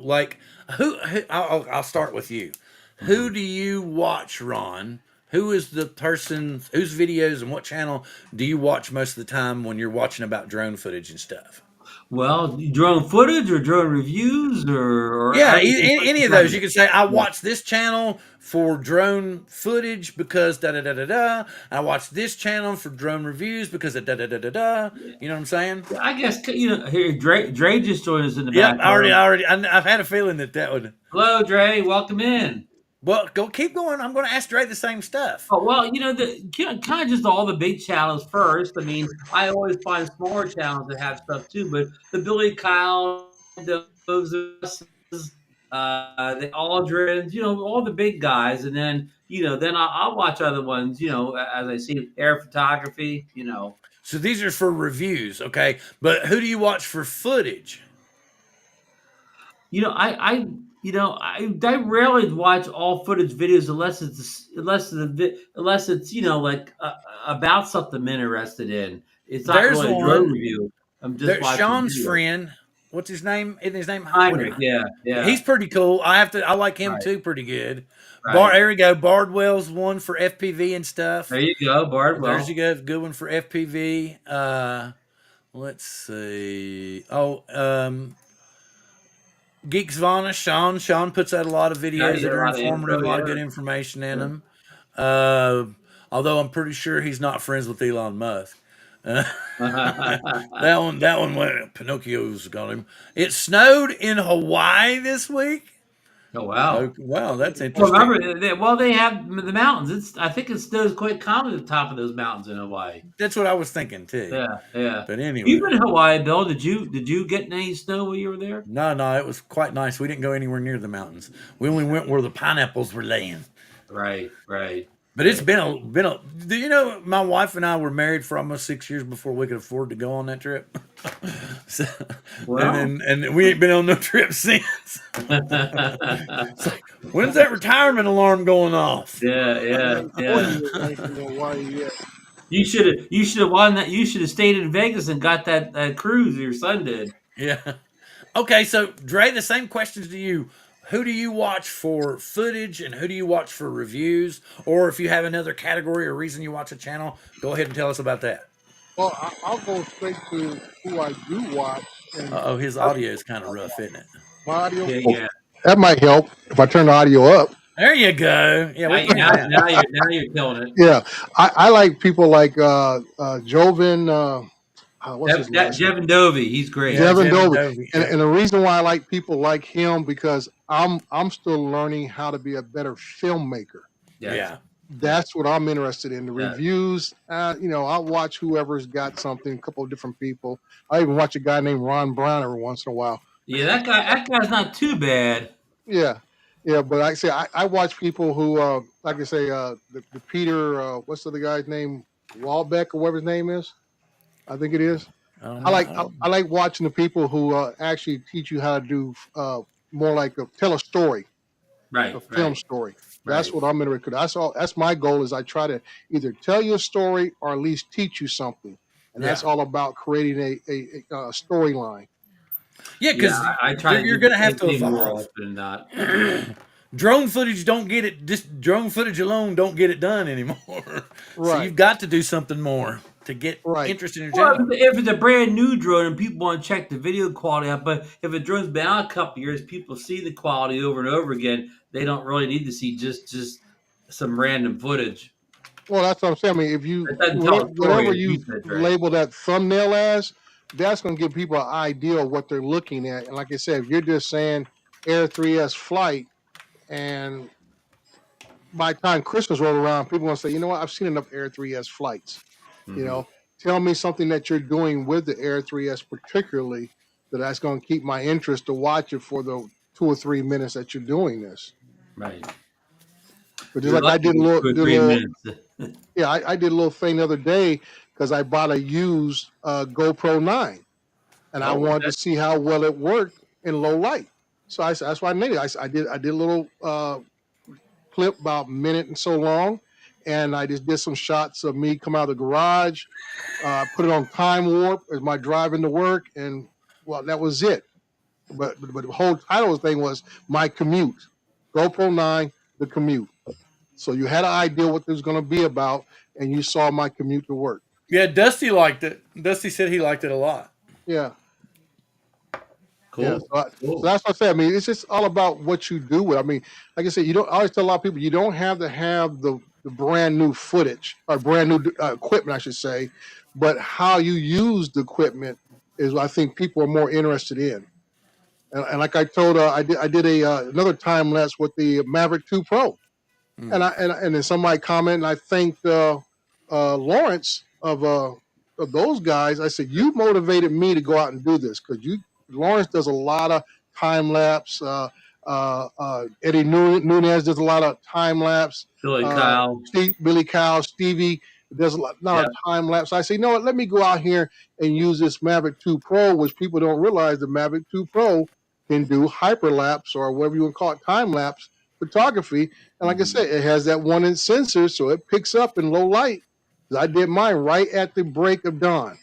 like who I'll start with you. Who do you watch, Ron? Who is the person whose videos and what channel do you watch most of the time when you're watching about drone footage and stuff? Well, drone footage or drone reviews or Yeah, everything put any of those. You together. could say, I Yeah. watch this channel for drone footage because da da da da da. I watch this channel for drone reviews because of da da da da da. You know what I'm saying? I guess here Dre just joined us in the Yep, back row. I've had a feeling that would. Hello, Dre. Welcome in. Well, keep going. I'm going to ask Dre the same stuff. Oh well, kind of just all the big channels first. I mean, I always find smaller channels that have stuff too, but the Billy Kyle, those, the Aldrins, all the big guys, and then I'll watch other ones, as I see air photography. So these are for reviews, okay? But who do you watch for footage? I rarely watch all footage videos unless it's like about something I'm interested in. It's not There's really a drone one. review. I'm just There's watching Sean's video. friend. What's his name? Isn't his name? Heinrich, yeah, He's pretty cool. I like him right, too, pretty good. right. There we go. Bardwell's one for FPV and stuff. There you go, There's you Bardwell. go. Good one for FPV. Let's see. Geeks Vana, Sean puts out a lot of Yeah, videos you that got a are lot of informative, info, a lot of yeah. good information in Yeah. them. Although I'm pretty sure he's not friends with Elon Musk. That one went. Pinocchio's got him. It snowed in Hawaii this week. Oh wow. Oh, wow, that's Well, interesting. remember, they have the mountains. I think it snows quite common at the top of those mountains in Hawaii. That's what I was thinking too. Yeah, yeah. But anyway, You've been in Hawaii, Bill. Did you get any snow while you were there? no, it was quite nice. We didn't go anywhere near the mountains. We only went where the pineapples were laying. Right, right. But it's been a. Do you know my wife and I were married for almost 6 years before we could afford to go on that trip. So, Well, and we ain't been on no trip since. It's like, when's that retirement alarm going off? yeah. Yeah. You should have won that. You should have stayed in Vegas and got that cruise your son did. Yeah. Okay, so Dre, the same questions to you. Who do you watch for footage and who do you watch for reviews? Or if you have another category or reason you watch a channel, go ahead and tell us about that. Well, I'll go straight to who I do watch. And Oh, his audio is kind of rough, isn't it? my audio, Yeah. that might help if I turn the audio up. There you go. Yeah, we Now, can. now you're killing it. Yeah, I like people like Joven. What's his last name? Jevin Dovey, he's great. Yeah, Devin Devin Dovey. Dovey. And the reason why I like people like him because I'm still learning how to be a better filmmaker. Yes. Yeah. That's what I'm interested in. The Yeah. reviews, I'll watch whoever's got something, a couple of different people. I even watch a guy named Ron Brown every once in a while. Yeah, that guy's not too bad. Yeah, yeah. But like I say, I watch people who, like I say, the Peter, what's the other guy's name, Walbeck or whatever his name is. I think it is. I don't I know. like I like watching the people who actually teach you how to do more like tell a story, a Right, film right, story. That's right. what I'm interested. That's all. That's my goal. Is I try to either tell you a story or at least teach you something, and that's Yeah. all about creating a storyline. Yeah, Yeah, because I try to you're do the going to have same to thing more evolve. often than not. Drone footage don't get it. Just drone footage alone don't get it done anymore. So Right. you've got to do something more to get Right. interest in your Well, channel. if it's a brand new drone and people want to check the video quality out, but if a drone's been out a couple years, people see the quality over and over again. They don't really need to see just some random footage. Well, that's what I'm saying. I mean, if It you doesn't tell a story, whatever as you you said, right? label that thumbnail as, that's going to give people an idea of what they're looking at. And like I said, if you're just saying Air 3S flight, and by the time Christmas rolled around, people going to say, you know what, I've seen enough Air 3S flights. You Hmm. know, tell me something that you're doing with the Air 3S particularly that's going to keep my interest to watch it for the 2 or 3 minutes that you're doing this. Right. But just You're like I lucky did for two or did a three little minutes. yeah, I did a little thing the other day because I bought a used GoPro 9 and I Oh, wanted okay. to see how well it worked in low light. So that's why I made it. I did a little clip about a minute and so long, and I just did some shots of me come out of the garage, put it on time warp as my driving to work, and well, that was it. But the whole title of the thing was my commute, GoPro 9, the commute. So you had an idea what this was going to be about, and you saw my commute to work. Yeah, Dusty liked it. Dusty said he liked it a lot. Yeah, yeah. Cool. So Cool. that's what I said. I mean, it's just all about what you do with it. I mean, like I said, you don't. I always tell a lot of people you don't have to have the brand new footage or brand new equipment, I should say, but how you use the equipment is what I think people are more interested in. And like I told, I did a another time lapse with the Maverick 2 Pro, and Mm. and then somebody commented, and I thanked Lawrence of those guys. I said, you motivated me to go out and do this because you Lawrence does a lot of time lapse. Eddie Nunez does a lot of time lapse. Billy Kyle. Billy Cow, Stevie does lot Yeah. of time lapse. I say, you know what? Let me go out here and use this Mavic 2 Pro, which people don't realize the Mavic 2 Pro can do hyperlapse or whatever you want to call it, time lapse photography. And like I Mhm. said, it has that 1-inch sensor, so it picks up in low light. I did mine right at the break of dawn.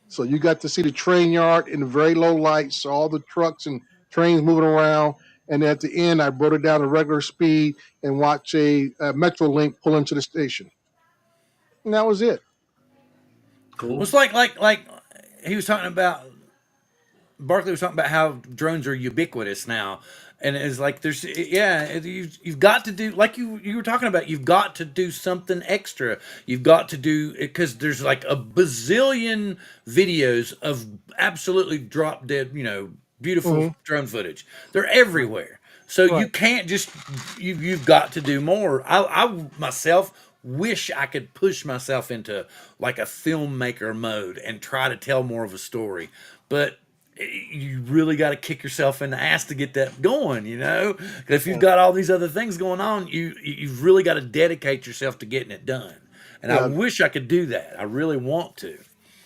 So you got to see the train yard in very low light, saw all the trucks and trains moving around. And at the end, I brought it down to regular speed and watch a Metrolink pull into the station. And that was it. Well, it's Cool. like he was talking about. Barkley was talking about how drones are ubiquitous now, and it's like there's you've got to do like you were talking about. You've got to do something extra. You've got to do because there's like a bazillion videos of absolutely drop dead, beautiful Hmm. drone footage. They're everywhere. So Right. you can't just you've got to do more. I myself wish I could push myself into like a filmmaker mode and try to tell more of a story, but you really got to kick yourself in the ass to get that going, 'Cause if you've Yeah. got all these other things going on, you've really got to dedicate yourself to getting it done. And I Yeah. wish I could do that. I really want to.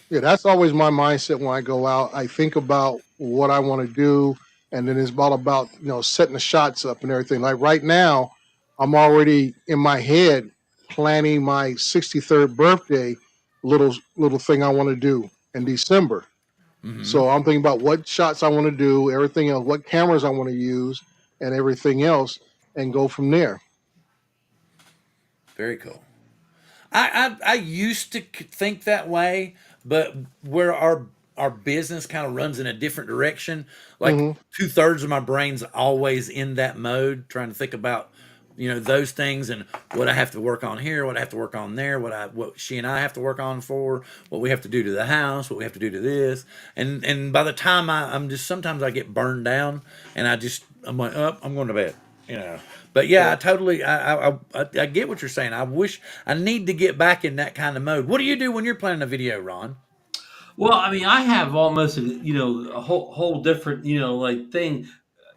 Yeah. That's always my mindset when I go out. I think about what I want to do, and then it's all about setting the shots up and everything. Like right now, I'm already in my head planning my 63rd birthday little thing I want to do in December. Hmm. So I'm thinking about what shots I want to do, everything else, what cameras I want to use, and everything else, and go from there. Very cool. I used to think that way, but where our business kind of runs in a different direction, like Hmm. 2/3 of my brain's always in that mode, trying to think about those things and what I have to work on here, what I have to work on there, what she and I have to work on for, what we have to do to the house, what we have to do to this, and by the time I'm just sometimes I get burned down, and I'm like, oh, I'm going to bed, you know. But yeah, Yeah. I totally I get what you're saying. I wish I need to get back in that kind of mode. What do you do when you're playing a video, Ron? Well, I mean, I have almost a whole different like thing.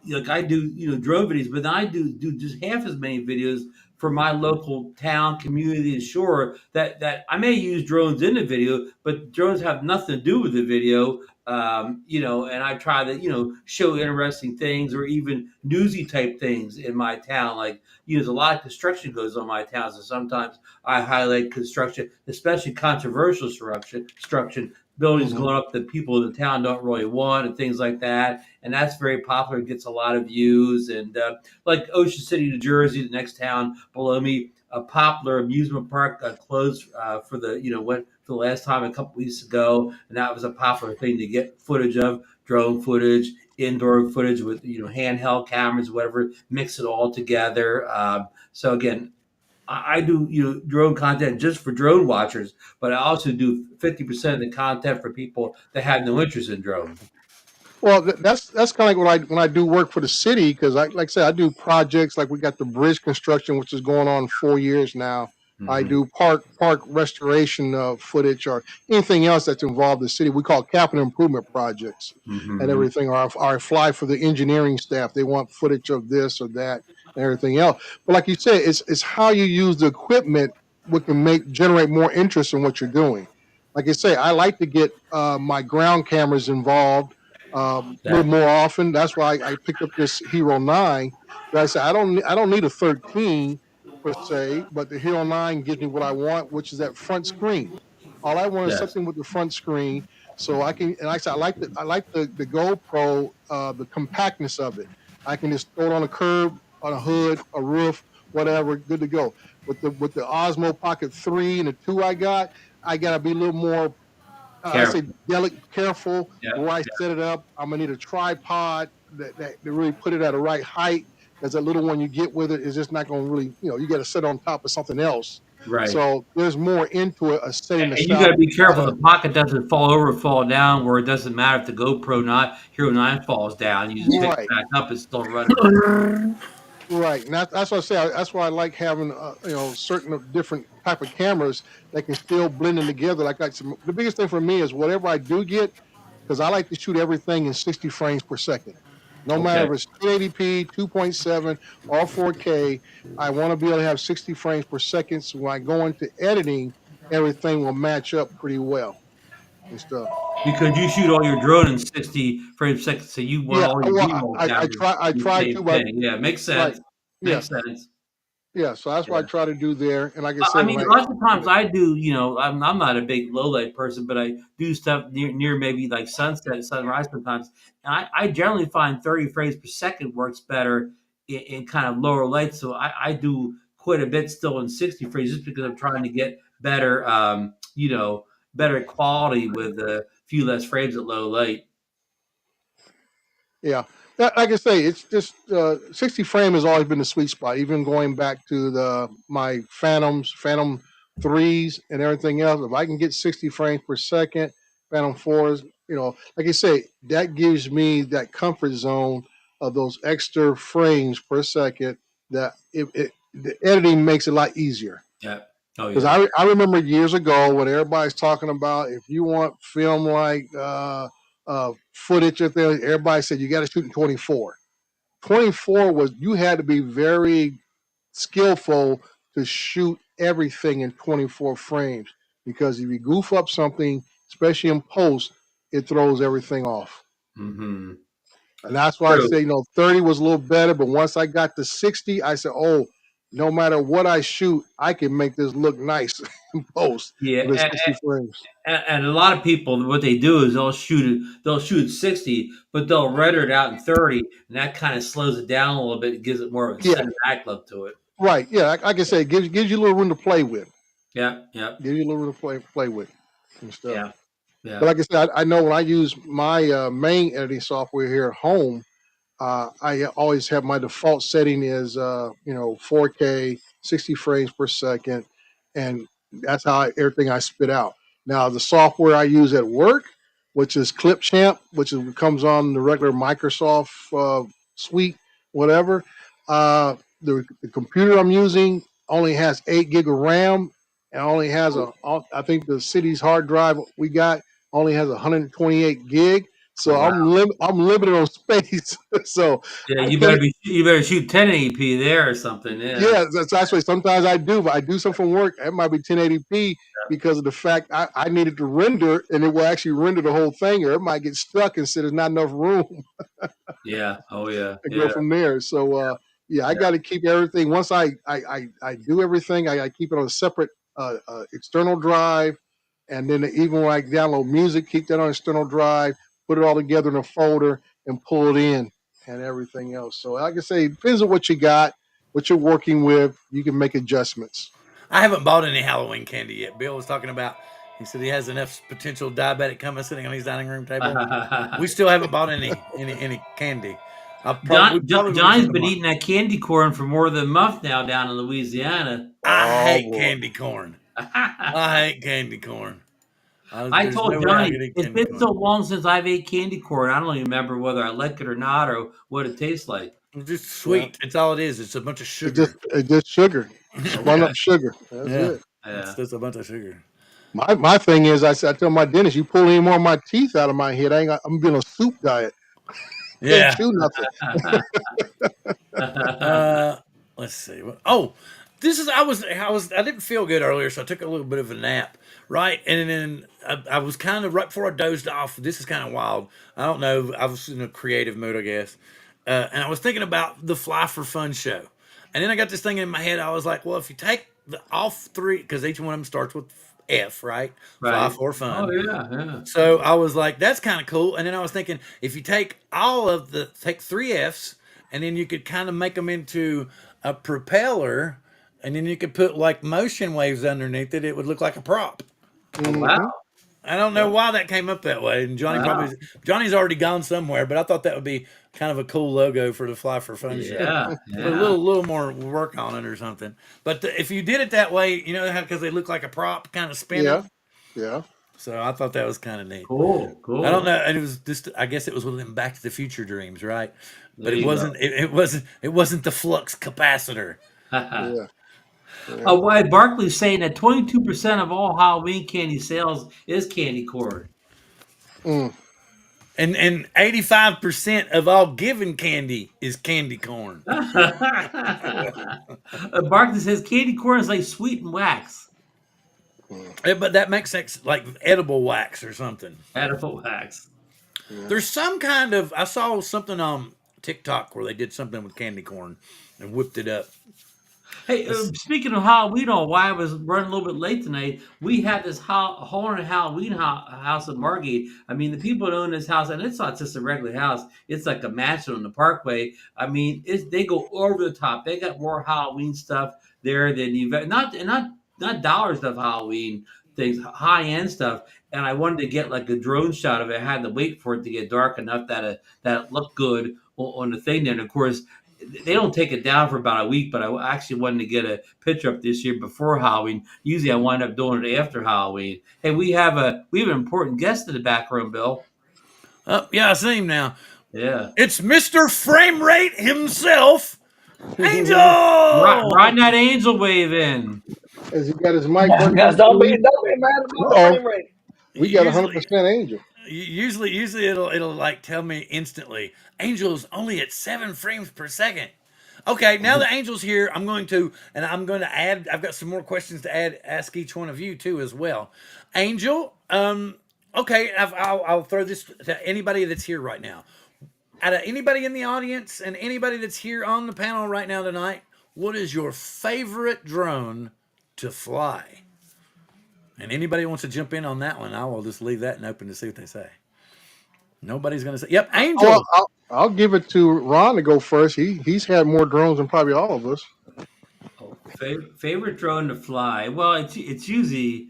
Like I do drone videos, but I do just half as many videos for my local town, community, and shore. That I may use drones in the video, but drones have nothing to do with the video. And I try to show interesting things or even newsy type things in my town. Like there's a lot of construction goes on in my town, so sometimes I highlight construction, especially controversial construction buildings Hmm. going up that people in the town don't really want and things like that. And that's very popular. It gets a lot of views. And like Ocean City, New Jersey, the next town below me, a popular amusement park closed for the went for the last time a couple weeks ago, and that was a popular thing to get footage of, drone footage, indoor footage with handheld cameras, whatever, mix it all together. So again, I do drone content just for drone watchers, but I also do 50% of the content for people that have no interest in drones. Well, that's kind of like when I do work for the city, because like I said, I do projects like we got the bridge construction, which is going on 4 years now. I Hmm. do park restoration footage or anything else that's involved in the city. We call capital improvement projects and Hmm. everything. Or I fly for the engineering staff. They want footage of this or that and everything else. But like you said, it's how you use the equipment what can generate more interest in what you're doing. Like I say, I like to get my ground cameras involved a little That more often. That's why I picked up this Hero 9. But I said I don't need a 13 per se, but the Hero 9 gives me what I want, which is that front screen. All I want is yes, something with the front screen, so I can. And like I said, I like the GoPro, the compactness of it. I can just throw it on a curb, on a hood, a roof, whatever, good to go. With the Osmo Pocket 3 and the 2 I gotta be a little more I say careful. careful Yeah, where I set it up. I'm gonna need a tripod that to really put it at the right height because that little one you get with it is just not gonna really, you got to sit on top of something else. right. So there's more into it, setting the And you got shot. to be careful the pocket doesn't fall over, fall down, where it doesn't matter if the GoPro not Hero 9 falls down. You just pick it Right, back up, it's still running. right, and that's what I say. That's why I like having certain different type of cameras that can still blend in together. The biggest thing for me is whatever I do get, because I like to shoot everything in 60 frames per second. No matter Okay. if it's 1080p, 2.7, or 4K, I want to be able to have 60 frames per second. So when I go into editing, everything will match up pretty well and stuff. Because you shoot all your drone in 60 frames per second, so you want Yeah, all your well, B-roll cameras I the try to, same but thing. Yeah, makes right, sense. yeah, Makes sense. yeah. So that's what I Yeah. try to do there. And like I I say, when mean, I lots of times I do. I'm not a big low light person, but I do stuff near maybe like sunset, sunrise sometimes. And I generally find 30 frames per second works better in kind of lower light. So I do quite a bit still in 60 frames just because I'm trying to get better, better quality with a few less frames at low light. Yeah. Like I say, it's just 60 frame has always been the sweet spot. Even going back to my Phantom threes, and everything else. If I can get 60 frames per second, Phantom fours, like I say, that gives me that comfort zone of those extra frames per second. That the editing makes it a lot easier. Yeah. Oh Because yeah. I remember years ago when everybody's talking about if you want film like footage of things, everybody said you got to shoot in 24. 24 was you had to be very skillful to shoot everything in 24 frames because if you goof up something, especially in post, it throws everything off. Hmm. And that's why I True. say, 30 was a little better. But once I got to 60, I said, oh, no matter what I shoot, I can make this look nice in post with the Yeah. 60 frames. And a lot of people, what they do is they'll shoot 60, but they'll render it out in 30, and that kind of slows it down a little bit. It gives it more of a Yeah, cinematic look to it. right. Yeah, like I say, gives you a little room to play with. Yeah, yeah, Give you a little room to play with and stuff. yeah, But yeah. like I said, I know when I use my main editing software here at home, I always have my default setting is 4K, 60 frames per second, and that's everything I spit out. Now the software I use at work, which is Clipchamp, comes on the regular Microsoft suite, whatever. The computer I'm using only has 8 gig of RAM and only has I think the city's hard drive we got only has 128 gig, so Wow. I'm limited on space. So Yeah, I you can't. better shoot 1080p there or something. Yeah. Yeah, that's why sometimes I do, but I do something from work. It might be 1080p because of the fact I needed to render, and it will actually render the whole thing, or it might get stuck and say there's not enough room Yeah. Oh yeah. to go Yeah. from there. So yeah, I Yeah. got to keep everything. Once I do everything, I keep it on a separate external drive, and then even when I download music, keep that on external drive, put it all together in a folder, and pull it in, and everything else. So like I say, it depends on what you got, what you're working with. You can make adjustments. I haven't bought any Halloween candy yet. Bill was talking about. He said he has enough potential diabetic coming sitting on his dining room table. We still haven't bought any candy. We probably will Johnny's within the been month. eating that candy corn for more than a month now down in Louisiana. I Oh hate boy. candy corn. I hate candy corn. I There's no told way I Johnny could eat it's candy been so corn. long since I've ate candy corn. I don't even remember whether I like it or not or what it tastes like. It's just Yeah. sweet. It's all it is. It's a bunch of It's sugar. just sugar, spun Okay. up sugar. That's Yeah, it. it's Yeah. just a bunch of sugar. My thing is, I tell my dentist, you pull any more of my teeth out of my head, I'm being a soup diet. Can't Yeah. chew nothing. Uh, let's see. Oh, this is. I didn't feel good earlier, so I took a little bit of a nap. Right, and then I was kind of right before I dozed off. This is kind of wild. I don't know. I was in a creative mood, I guess, and I was thinking about the Fly for Fun show, and then I got this thing in my head. I was like, well, if you take all three, because each one of them starts with F, right? Fly Right. for Oh Fun. yeah, yeah. So I was like, that's kind of cool. And then I was thinking, if you take three F's, and then you could kind of make them into a propeller, and then you could put like motion waves underneath it, it would look like a prop. Oh, wow. Hmm. I don't know why that came up that way. And Wow. Johnny's already gone somewhere, but I thought that would be kind of a cool logo for the Fly for Fun show. Yeah. Put a Yeah. little more work on it or something. But if you did it that way, you know how because they look like a prop, kind of Yeah, spinning. yeah. So I thought that was kind of neat. Cool. I don't Cool. know. And it was just, I guess it was within Back to the Future dreams, right? But There you go. it wasn't the flux capacitor. Yeah, yeah. Why Barkley's saying that 22% of all Halloween candy sales is candy corn. Mm. And 85% of all given candy is candy corn. Barkley says candy corn is like sweetened wax. Yeah, but that makes it like edible wax or something. Edible wax. Yeah. There's some kind of, I saw something on TikTok where they did something with candy corn and whipped it up. Hey, speaking of Halloween, on why I was running a little bit late tonight, we had this Horn Halloween house at Margate. I mean, the people that own this house, and it's not just a regular house; it's like a mansion on the Parkway. I mean, they go over the top. They got more Halloween stuff there than you've not dollar stuff Halloween things, high end stuff. And I wanted to get like a drone shot of it. I had to wait for it to get dark enough that it looked good on the thing there. And of course, they don't take it down for about a week, but I actually wanted to get a picture up this year before Halloween. Usually I wind up doing it after Halloween. Hey, we have an important guest in the back room, Bill. Yeah, I see him now. Yeah. It's Mr. Frame Rate himself, Angel. Riding that angel wave in. Has he got his mic Guys, working? guys, don't be mad about the Uh-oh. frame rate. We got Usually, 100% Angel. usually it'll like tell me instantly. Angel's only at 7 frames per second. Okay, now the Angel's here, I'm going to add. I've got some more questions to ask each one of you too as well. Angel, okay, I'll throw this to anybody that's here right now. Out of anybody in the audience and anybody that's here on the panel right now tonight, what is your favorite drone to fly? And anybody wants to jump in on that one, I will just leave that and open to see what they say. Nobody's going to say, "Yep, Angel." Well, I'll give it to Ron to go first. He's had more drones than probably all of us. Oh, favorite drone to fly? Well, it's usually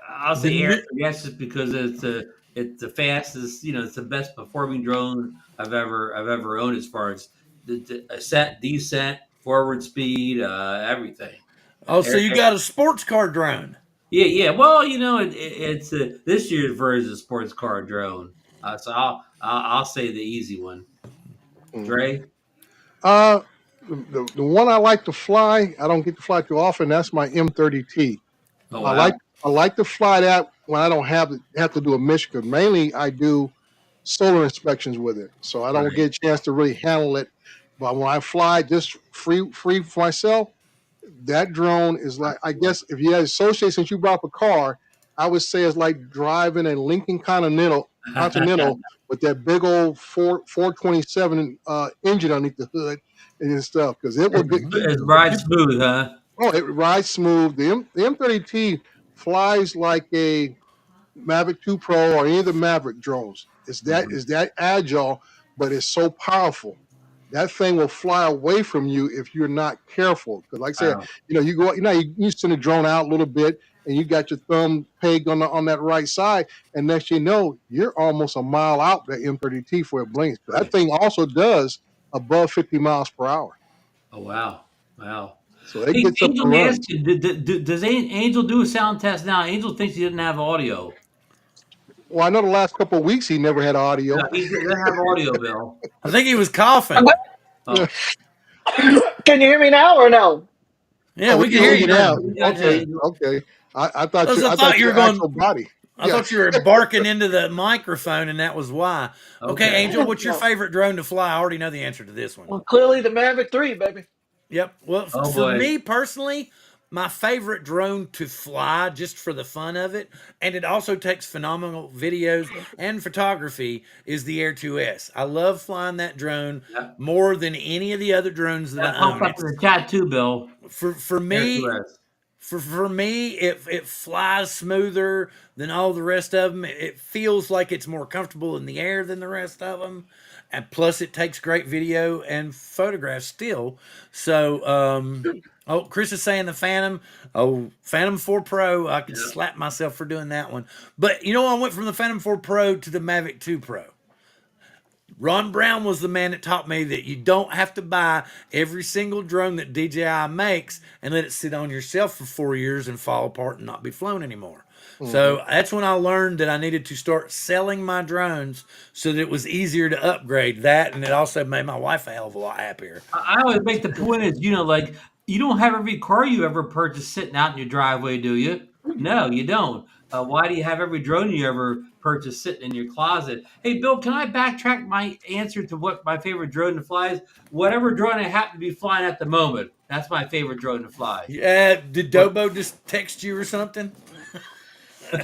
I'll say The air. new- Yes, just because it's the fastest. It's the best performing drone I've ever owned as far as the ascent, descent, forward speed, everything. Oh, so you got a sports car drone? Yeah, yeah. Well, it's this year's version of sports car drone. So I'll say the easy one. Dre. Uh, the one I like to fly, I don't get to fly too often. That's my M30T. Oh I wow. I like to fly that when I don't have to do a mission. Because mainly I do solar inspections with it, so I don't Right. get a chance to really handle it. But when I fly just free for myself, that drone is like, I guess if you had associate, since you brought up a car, I would say it's like driving a Lincoln Continental with that big old 427 engine underneath the hood and stuff, because it will get It's ride smooth, huh? oh, it rides smooth. The M30T flies like a Mavic 2 Pro or any of the Maverick drones. Is that agile, but it's so powerful. That thing will fly away from you if you're not careful. Because, like I said, Wow. you go, you send a drone out a little bit, and you got your thumb pegged on that right side, and next you know, you're almost a mile out that M30T before it blinks. That thing also does above 50 miles per hour, Oh wow. Wow. so it Hey, gets up Angel, and let me ask runs. you, does Angel do a sound test now? Angel thinks he didn't have audio. Well, I know the last couple of weeks he never had No, audio. he doesn't have audio, Bill. I think he was coughing. Oh, Can you hear me now or no? Yeah, Oh, we we can can hear hear you you now. now. we got you, Okay, Angel. okay. I thought Because I I thought thought you were your actual going. body. I Yeah. thought you were barking into the microphone, and that was why. Okay, Okay. Angel, what's your No. favorite drone to fly? I already know the answer to this one. Well, clearly the Mavic 3, baby. Yep. Well, Oh for boy. me personally, my favorite drone to fly, just for the fun of it, and it also takes phenomenal videos and photography, is the Air 2S. I love flying that drone Yeah. more than any of the other drones that That I popped own. up in It's the chat too, Bill. for Air me. 2S. For me, it flies smoother than all the rest of them. It feels like it's more comfortable in the air than the rest of them, and plus it takes great video and photographs still. So, oh, Chris is saying the Phantom. Oh, Phantom 4 Pro. I could Yeah. slap myself for doing that one. But I went from the Phantom 4 Pro to the Mavic 2 Pro. Ron Brown was the man that taught me that you don't have to buy every single drone that DJI makes and let it sit on your shelf for 4 years and fall apart and not be flown anymore. Mhm. So that's when I learned that I needed to start selling my drones so that it was easier to upgrade that, and it also made my wife a hell of a lot happier. I always make the point is, like you don't have every car you ever purchased sitting out in your driveway, do you? No, you don't. Why do you have every drone you ever purchased sitting in your closet? Hey, Bill, can I backtrack my answer to what my favorite drone to fly is? Whatever drone I happen to be flying at the moment, that's my favorite drone to fly. Yeah, did What? Dobo just text you or something?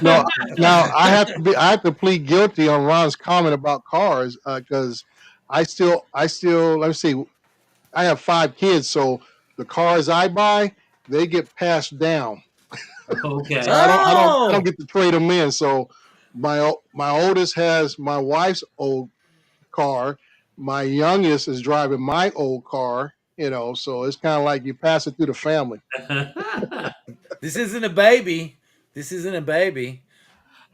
No, now I have to plead guilty on Ron's comment about cars because I still let me see. I have 5 kids, so the cars I buy they get passed down. So Okay. I don't Oh, get to trade them in. So my oldest has my wife's old car. My youngest is driving my old car. So it's kind of like you pass it through the family. this isn't a baby. This isn't a baby,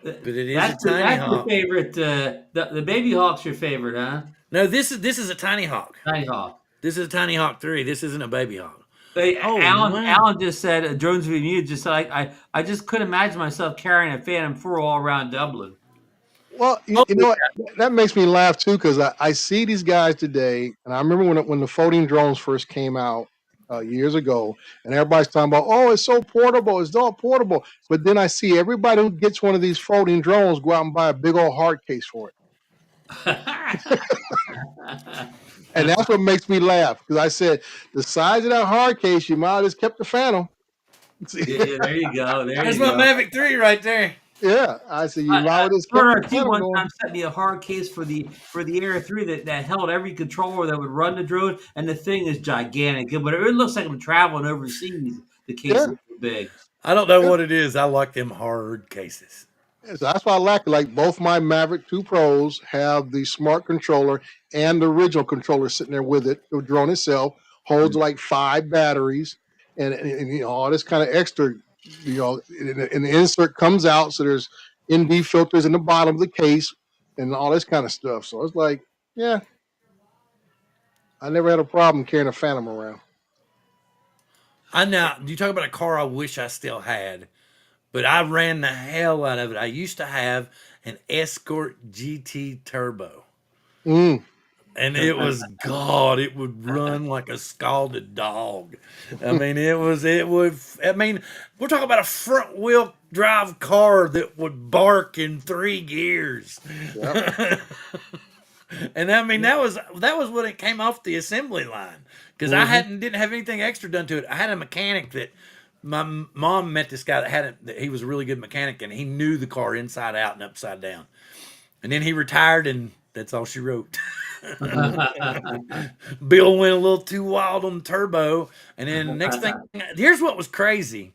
but it is a tiny That's your hawk. favorite. The baby hawk's your favorite, huh? No, this is a tiny hawk. Tiny hawk. This is a tiny hawk 3. This isn't a baby hawk. Hey, Oh Alan. wow. Alan just said drones being used. Just like I just couldn't imagine myself carrying a Phantom 4 all around Dublin. Well, Oh, you know what? That makes me laugh too because I see these guys today, and I remember when the floating drones first came out years ago, and everybody's talking about, oh, it's so portable, it's all portable. But then I see everybody who gets one of these floating drones go out and buy a big old hard case for it, and that's what makes me laugh because I said the size of that hard case, you might have just kept the Phantom. Yeah, there you go. There there's you my go. Mavic 3 right there. Yeah, I said you might have just kept the T Phantom one going. time sent me a hard case for the Air 3 that held every controller that would run the drone, and the thing is gigantic. But it looks like I'm traveling overseas. The case is Yeah, so big. I don't know yeah. what it is. I like them hard cases. So that's why I like it. Like both my Maverick 2 Pros have the smart controller and the original controller sitting there with it. The drone itself holds like 5 batteries and all this kind of extra, and the insert comes out. So there's ND filters in the bottom of the case and all this kind of stuff. So it's like, yeah, I never had a problem carrying a Phantom around. Now, you talk about a car I wish I still had, but I ran the hell out of it. I used to have an Escort GT Turbo. Mm. And it was God, it would run like a scalded dog. I mean, it would, I mean, we're talking about a front wheel drive a car that would bark in 3 gears. Yep. And I mean that was when it came off the assembly line because I didn't have anything extra done to it. I had a mechanic that my mom met this guy that he was a really good mechanic and he knew the car inside out and upside down. And then he retired and that's all she wrote. Bill went a little too wild on the turbo, and then next thing, here's what was crazy.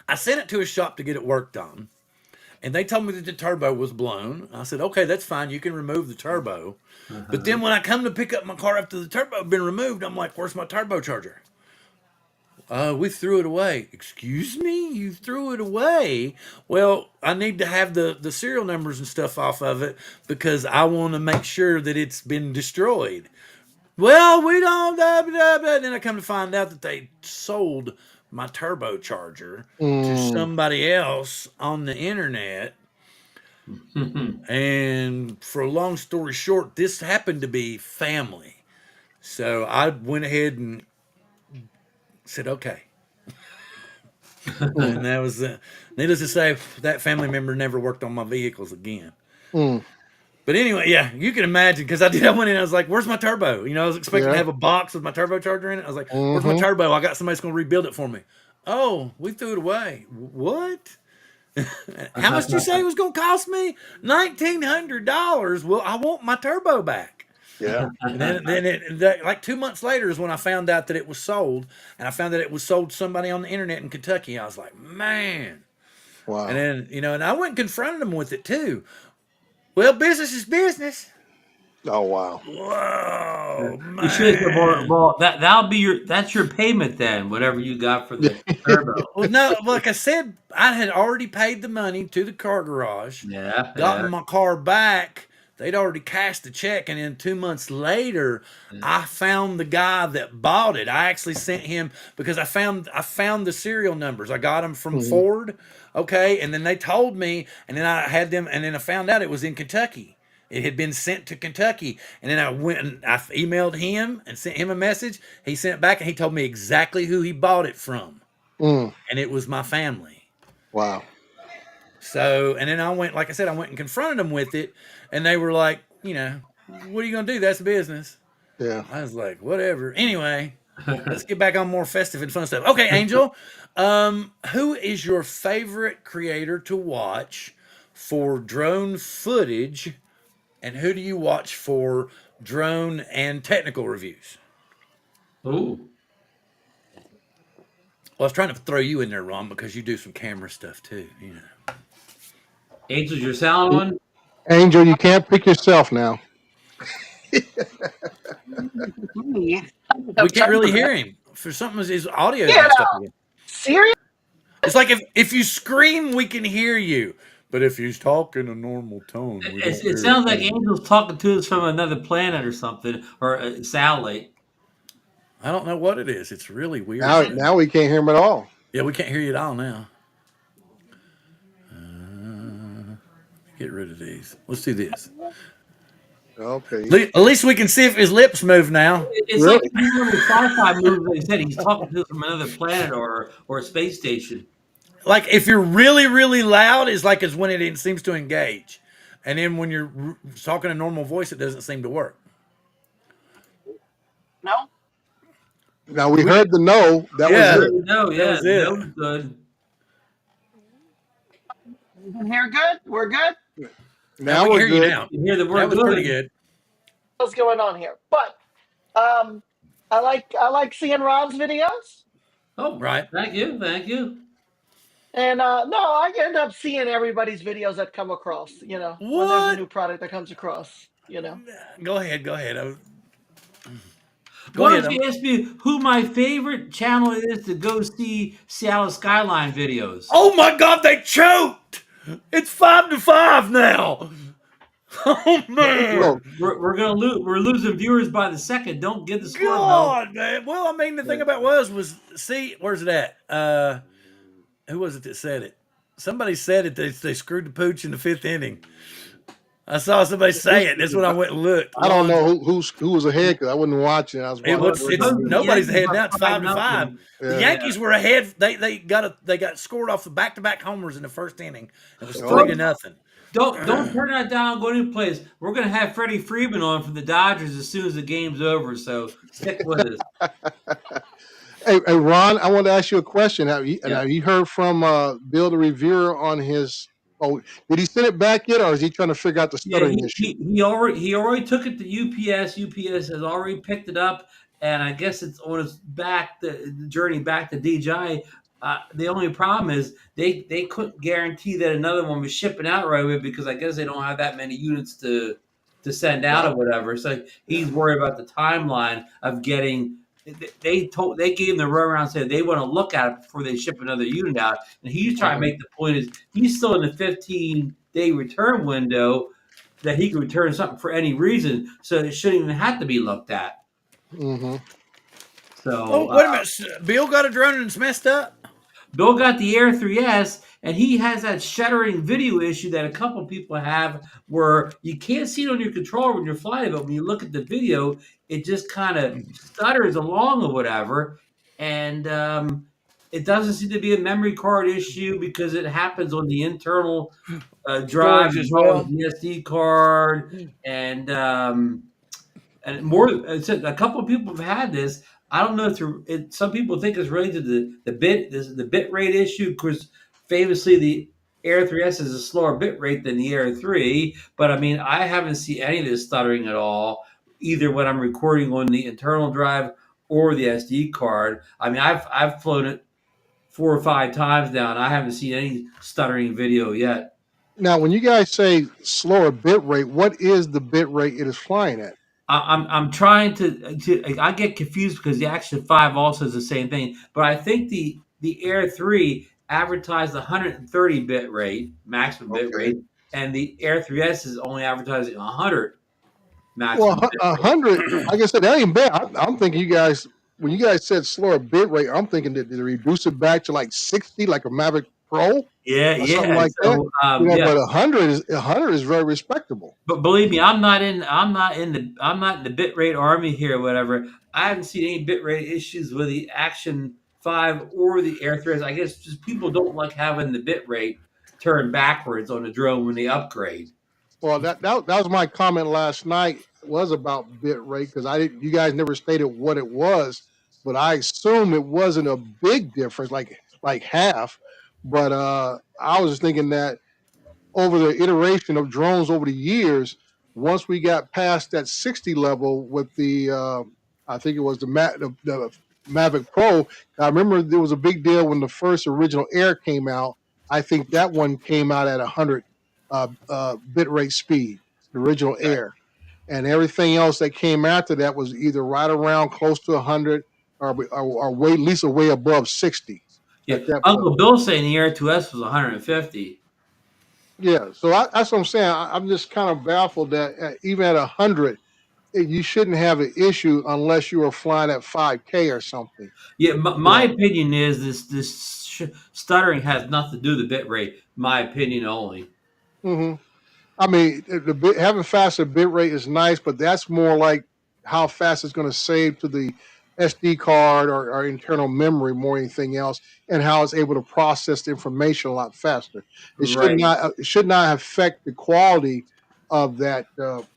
I sent it to a shop to get it worked on, and they told me that the turbo was blown. I said, okay, that's fine. You can remove the turbo. But then when I come to pick up my car after the turbo had been removed, I'm like, where's my turbocharger? We threw it away. Excuse me? You threw it away? Well, I need to have the serial numbers and stuff off of it because I want to make sure that it's been destroyed. Well, we don't. Blah, blah, blah. Then I come to find out that they sold my turbocharger to somebody else on the internet. And for a long story short, this happened to be family. So I went ahead and said, okay. And that was, needless to say, that family member never worked on my vehicles again. But anyway, yeah, you can imagine because I went in and I was like, where's my turbo? I was expecting to have a box with my turbocharger in it. I was like, where's my turbo? I got somebody's going to rebuild it for me. Oh, we threw it away. What? How much did you say it was going to cost me? $1,900. Well, I want my turbo back. Yeah. And then like 2 months later is when I found out that it was sold, and I found that it was sold to somebody on the internet in Kentucky. I was like, man. Wow. And then, and I went and confronted them with it too. Well, business is business. Oh wow. Whoa, man. You should have well, that's your payment then, whatever you got for the turbo. Well, no, like I said, I had already paid the money to the car garage. Gotten my car back. They'd already cashed the check, and then 2 months later, I found the guy that bought it. I actually sent him because I found the serial numbers. I got them from Ford, okay, and then they told me, and then I had them, and then I found out it was in Kentucky. It had been sent to Kentucky, and then I went and I emailed him and sent him a message. He sent it back, and he told me exactly who he bought it from, and it was my family. Wow. So, and then I went, like I said, I went and confronted them with it, and they were like, what are you going to do? That's business. Yeah. I was like, whatever. Anyway, let's get back on more festive and fun stuff. Okay, Angel, who is your favorite creator to watch for drone footage, and who do you watch for drone and technical reviews? Ooh. Well, I was trying to throw you in there, Ron, because you do some camera stuff too, Angel's your sound one? Angel, you can't pick yourself now. We can't really hear him. For something, his audio Yeah. messed up again. Serious? It's like if you scream, we can hear you. But if he's talking a normal tone, we don't hear It sounds like him. Angel's talking to us from another planet or something, or a satellite. I don't know what it is. It's really weird. Now we can't hear him at all. Yeah, we can't hear you at all now. Get rid of these. Let's do this. Okay. At least we can see if his lips move now. It's Really? like one of the sci-fi movies. They said he's talking to us from another planet or a space station. Like if you're really, really loud, it's when it seems to engage. And then when you're talking a normal voice, it doesn't seem to work. No. Now we heard the no. That was it. No, yeah, was it. that was good. You can hear good? We're good? we Now can we're hear good. you now. You hear the That word was good. pretty good. What's going on here? But I like seeing Ron's videos. Oh, Right. Thank you. And no, I end up seeing everybody's videos that come across, when there's What? a new product that comes across, Go ahead. Why don't you ask me who my favorite channel is to go see Seattle Skyline videos? Oh my God, they choked! It's 5-5 now. Oh man! We're gonna lose. We're losing viewers by the second. Don't get the score. God, man. Well, I mean, the thing about was see, where's it at? Who was it that said it? Somebody said it. They screwed the pooch in the 5th inning. I saw somebody say it. That's when I went and looked. I don't Lawns. know who was ahead because I wasn't watching. I was It watching. Well, was. it's It's supposed to be nobody's Yankees ahead by now. It's 5-5. 5-0. The Yeah. Yankees were ahead. They got scored off the back-to-back homers in the first inning. It was Oh. 3-0. Don't turn that down. Go to place. We're gonna have Freddie Freeman on from the Dodgers as soon as the game's over. So stick with us. Hey, Ron, I want to ask you a question. Yeah. Have you heard from Bill the Reviewer on his? Oh, did he send it back yet, or is he trying to figure out the Yeah, stuttering issue? he already took it to UPS. UPS has already picked it up, and I guess it's on its back the journey back to DJI. The only problem is they couldn't guarantee that another one was shipping out right away because I guess they don't have that many units to send out or whatever. So he's worried about the timeline of getting. They gave him the runaround and said they want to look at it before they ship another unit out, and he's trying to make the point is he's still in the 15-day return window that he can return something for any reason, so it shouldn't even have to be looked at. Mm-hmm. So Oh, wait a minute. Bill got a drone and it's messed up? Bill got the Air 3S, and he has that shuddering video issue that a couple people have where you can't see it on your controller when you're flying, but when you look at the video, it just kind of stutters along or whatever. And it doesn't seem to be a memory card issue because it happens on the internal drive Storage as as well well. as the SD card. And more, a couple of people have had this. I don't know if some people think it's related to the bit rate issue because famously the Air 3S is a slower bit rate than the Air 3. But I mean, I haven't seen any of this stuttering at all, either when I'm recording on the internal drive or the SD card. I mean, I've flown it 4 or 5 times now, and I haven't seen any stuttering video yet. Now, when you guys say slower bit rate, what is the bit rate it is flying at? I'm trying to I get confused because the Action 5 also is the same thing, but I think the Air 3 advertised 130 bit rate, maximum bit Okay. rate, and the Air 3S is only advertising 100 Well, maximum bit rate. 100. Like I said, that ain't bad. I'm thinking you guys, when you guys said slower bit rate, I'm thinking that they reduce it back to like 60, like a Maverick Pro Yeah, or something yeah. like that. So Yeah, but 100 is very respectable. but believe me, I'm not in the bit rate army here or whatever. I haven't seen any bit rate issues with the Action 5 or the Air 3S. I guess just people don't like having the bit rate turned backwards on the drone when they upgrade. Well, that was my comment last night was about bit rate because I didn't. You guys never stated what it was, but I assume it wasn't a big difference, like half. But I was just thinking that over the iteration of drones over the years, once we got past that 60 level with the, I think it was the Mavic Pro. I remember there was a big deal when the first original Air came out. I think that one came out at 100 bit rate speed, the original Air, and everything else that came after that was either right around close to 100 or way at least a way above 60. Yeah, At that Uncle point. Bill saying the Air 2S was 150. Yeah, so that's what I'm saying. I'm just kind of baffled that even at 100, you shouldn't have an issue unless you were flying at 5K or something. Yeah, my opinion is this stuttering has nothing to do with the bit rate. My opinion only. Hmm. I mean, having faster bit rate is nice, but that's more like how fast it's going to save to the SD card or internal memory more than anything else, and how it's able to process the information a lot faster. Right. It should not affect the quality of that of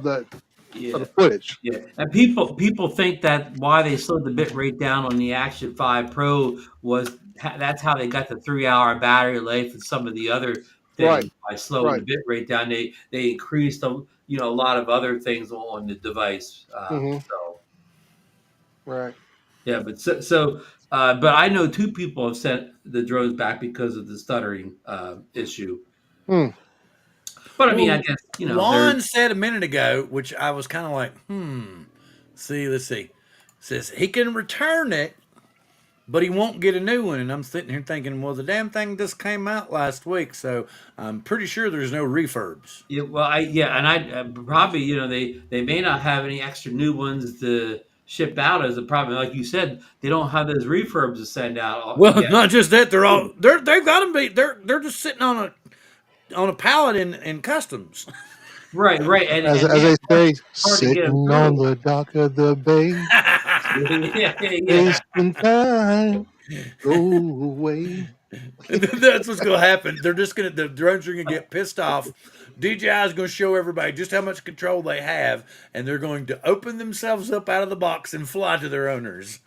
the Yeah. of the footage. Yeah, and people think that why they slowed the bit rate down on the Action 5 Pro was that's how they got the 3-hour battery life and some of the other things Right, by slowing right. the bit rate down. They increased a lot of other things on the device. Hmm. So Right. yeah, but I know 2 people have sent the drones back because of the stuttering issue. Hmm. But I mean, I Well, guess Lon said a minute ago, which I was kind of like, let's see. Says he can return it, but he won't get a new one. And I'm sitting here thinking, well, the damn thing just came out last week, so I'm pretty sure there's no refurbs. Yeah, well, I probably they may not have any extra new ones to ship out as a problem. Like you said, they don't have those refurbs to send out. Well, Yeah, not just that, they've got them they're just sitting on a pallet in customs. Right, right, As and they say, hard to get them sitting on through. the dock of the bay, Yeah. wasting time, go away. That's what's gonna happen. The drones are gonna get pissed off. DJI is gonna show everybody just how much control they have, and they're going to open themselves up out of the box and fly to their owners.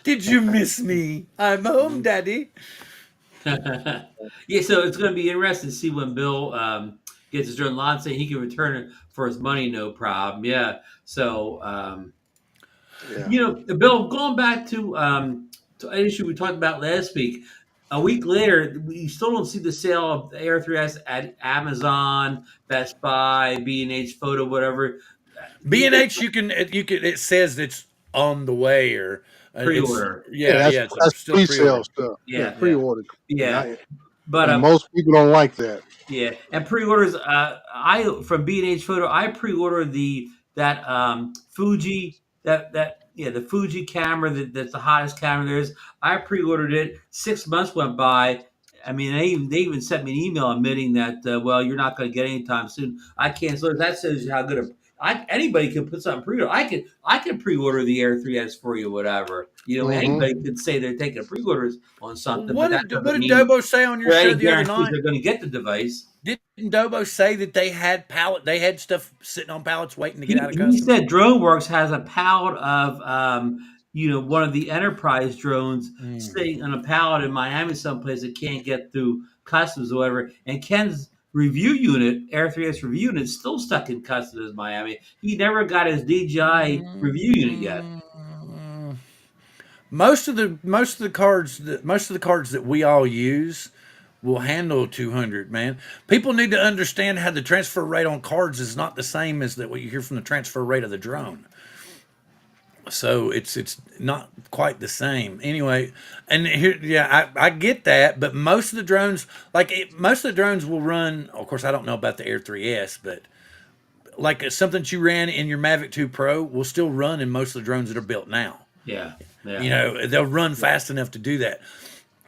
Did you miss me? I'm home, Daddy. Yeah, so it's going to be interesting to see when Bill gets his drone. Lon saying he can return it for his money, no problem. Yeah. So, Yeah. Bill, going back to an issue we talked about last week, a week later, we still don't see the sale of the Air 3S at Amazon, Best Buy, B&H Photo, whatever. Do B you and think H, you can. It says it's on the way, or it's pre-order? Yeah, yeah. It's that's still pre-sale pre-order. stuff. Yeah, Yeah, yeah, pre-order. yeah. And, But and most people don't like that. yeah, and pre-orders. I from B&H Photo. I pre-ordered that Fuji the Fuji camera that's the hottest camera there is. I pre-ordered it. 6 months went by. I mean, they even sent me an email admitting that well, you're not going to get it anytime soon. I canceled it. That shows you how good anybody can put something pre-order. I can pre-order the Air 3S for you, whatever. Hmm. Anybody could say they're taking pre-orders on Well, something, but that what doesn't did mean Dobo say on your there show ain't the other guarantees night? they're going to get the device. Didn't Dobo say that they had stuff sitting on pallets waiting to get out of He customs? said DroneWorks has a pallet of one of the enterprise drones Mm. sitting on a pallet in Miami someplace that can't get through customs or whatever. And Ken's review unit, Air 3S review unit, is still stuck in customs in Miami. He never got his DJI review unit yet. Mm. Most of the cards that we all use will handle 200. Man, people need to understand how the transfer rate on cards is not the same as that what you hear from the transfer rate of the drone. So it's not quite the same anyway. And here, yeah, I get that, but most of the drones, most of the drones will run. Of course, I don't know about the Air 3S, but like something that you ran in your Mavic 2 Pro will still run in most of the drones that are built now. Yeah, yeah. They'll run fast enough to do that.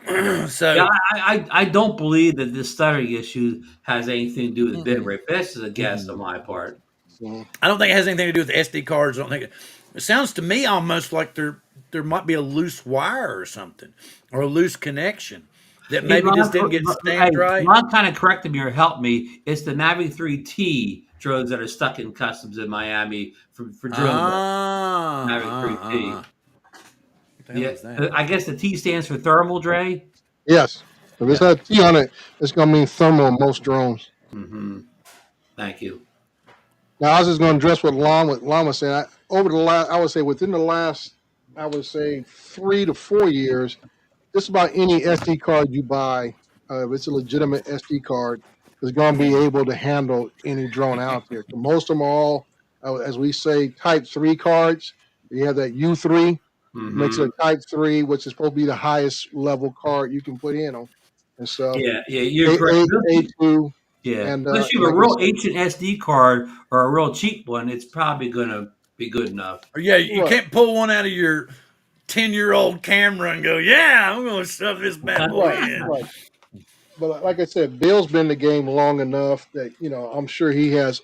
Yeah, So I don't believe that this stuttering issue has anything to do with bit rate. This is a guess on mm-mm. my part. Hmm. I don't think it has anything to do with the SD cards. I don't think it sounds to me almost like there might be a loose wire or something, or a loose connection that Hey, maybe just didn't get stamped right. Ron kind of corrected me or helped me. It's the Mavic 3T drones that are stuck in customs in Miami for drone work. Mavic 3T. What the hell Yeah, is that? I guess the T stands for thermal, Dre. Yes. If it's Yeah. not T on it, it's going to mean thermal on most drones. Mm-hmm. Thank you. Now, I was just going to address what Lon was saying. I would say within the last, I would say 3 to 4 years, just about any SD card you buy, if it's a legitimate SD card, is going to be able to handle any drone out there. So most of them are all, as we say, Type 3 cards. You have that U3, makes Mm-hmm. it a Type 3, which is supposed to be the highest level card you can put in them and stuff. Yeah, you're correct. A2, Yeah, and unless you have like a I real said, ancient SD card or a real cheap one, it's probably gonna be good enough. Or yeah, you right, can't pull one out of your 10-year-old camera and go, yeah, I'm going to stuff this bad boy right, in. right. But like I said, Bill's been in the game long enough that I'm sure he has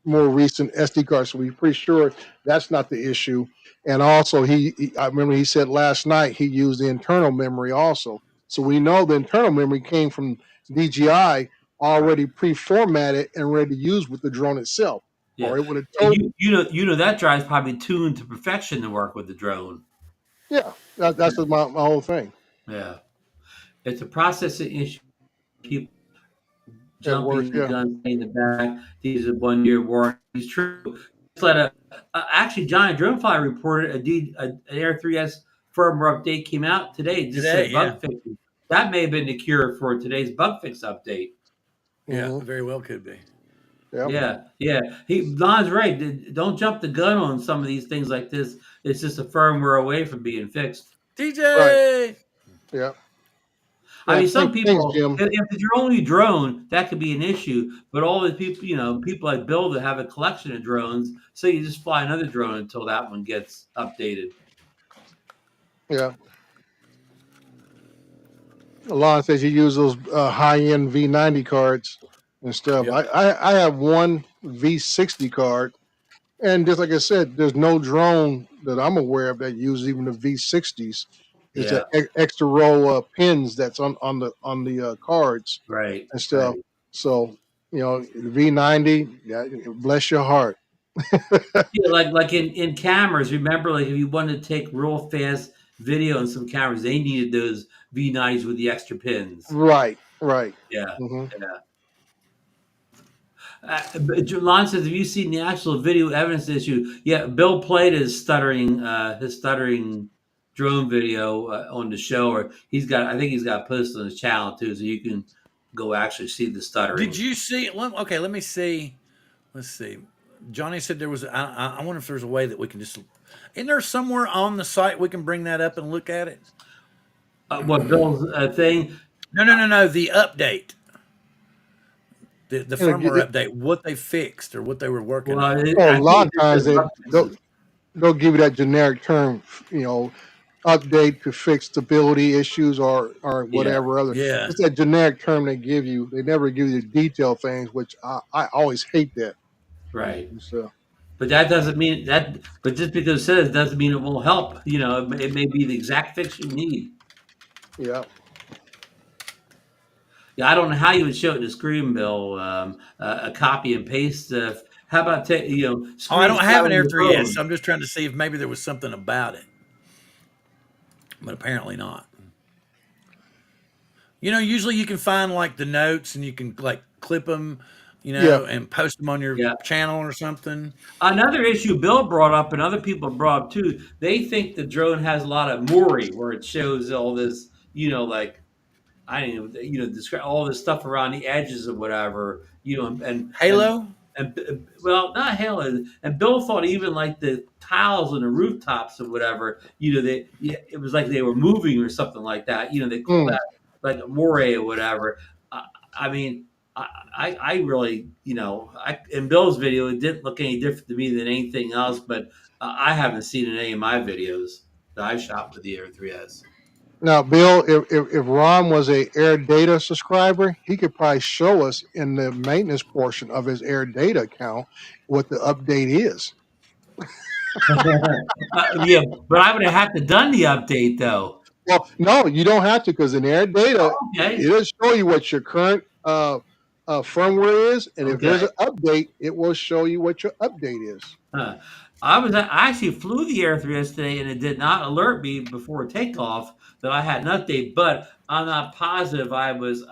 more recent SD cards, so we're pretty sure that's not the issue. And also, I remember he said last night he used the internal memory also, so we know the internal memory came from DJI already pre-formatted and ready to use with the drone itself, Yeah, or it would have and told. you know that drive's probably tuned to perfection to work with the drone. Yeah, that's my whole thing. Yeah, it's a processing issue. People It works. jumping the Yeah. gun in the back. These are 1 year warranties. True. Just let actually, Giant Dronefly reported an Air 3S firmware update came out today. It just Today, said yeah. bug fixes. That may have been the cure for today's bug fix update. Yeah, Hmm. very well could be. Yep. Yeah, yeah. Lon's right. Don't jump the gun on some of these things like this. It's just a firmware away from being fixed. Right. DJ! Yeah. I Yeah. mean, some Thanks, people, Jim. if it's your only drone, that could be an issue. But all the people, people like Bill that have a collection of drones, so you just fly another drone until that one gets updated. Yeah. Alon says you use those high-end V90 cards. and stuff. Yep. I have one V60 card, and just like I said, there's no drone that I'm aware of that uses even the V60s. It's Yeah. an extra row of pins that's on the cards Right. and stuff. Right. So the V90, yeah, bless your heart. Yeah, like in cameras, remember, like if you wanted to take real fast video in some cameras, they needed those V90s with the extra pins. Right, right. Yeah, Hmm. yeah. But Lon says, "Have you seen the actual video evidence issue?" Yeah, Bill played his stuttering drone video on the show, or I think he's got it posted on his channel too, so you can go actually see the Did stuttering. you see? Okay, let me see. Let's see. Johnny said there was. I wonder if there's a way that we can just. Isn't there somewhere on the site we can bring that up and look at it? What Bill's thing? No. The update, the firmware It, update, what they fixed or what they were working Well, on. a I lot think of times it's bug fixes. they'll give you that generic term, update to fix stability issues or Yeah, whatever other. Yeah. It's that generic term they give you. They never give you the detailed things, which I always hate that. right. So But that doesn't mean that. But just because it says doesn't mean it won't help. It may be the exact fix you need. yeah. Yeah, I don't know how you would show it in a screen, Bill. A copy and paste. How about Oh, I don't have an screenshotting Air your 3S, so phone? I'm just trying to see if maybe there was something about it, but apparently not. Usually you can find like the notes and you can like clip them, Yeah. and post them on your Yeah. channel or something. Another issue Bill brought up, and other people brought up too. They think the drone has a lot of Mori, where it shows all this, like I don't know, describe all this stuff around the edges or whatever, Halo? well, not halo. And Bill thought even like the tiles on the rooftops or whatever, it was like they were moving or something like that. They call Mm. that like a moray or whatever. I, I mean, I really, in Bill's video, it didn't look any different to me than anything else, but I haven't seen in any of my videos that I shot with the Air 3S. Now, Bill, if Ron was a Air Data subscriber, he could probably show us in the maintenance portion of his Air Data account what the update is. Yeah, but I would have had to done the update though. Well, no, you don't have to, because in Air Data, Okay, it'll show you what your current firmware is, and if there's okay. an update, it will show you what your update is. Huh. I actually flew the Air 3S today, and it did not alert me before takeoff that I had an update. But I'm not positive I was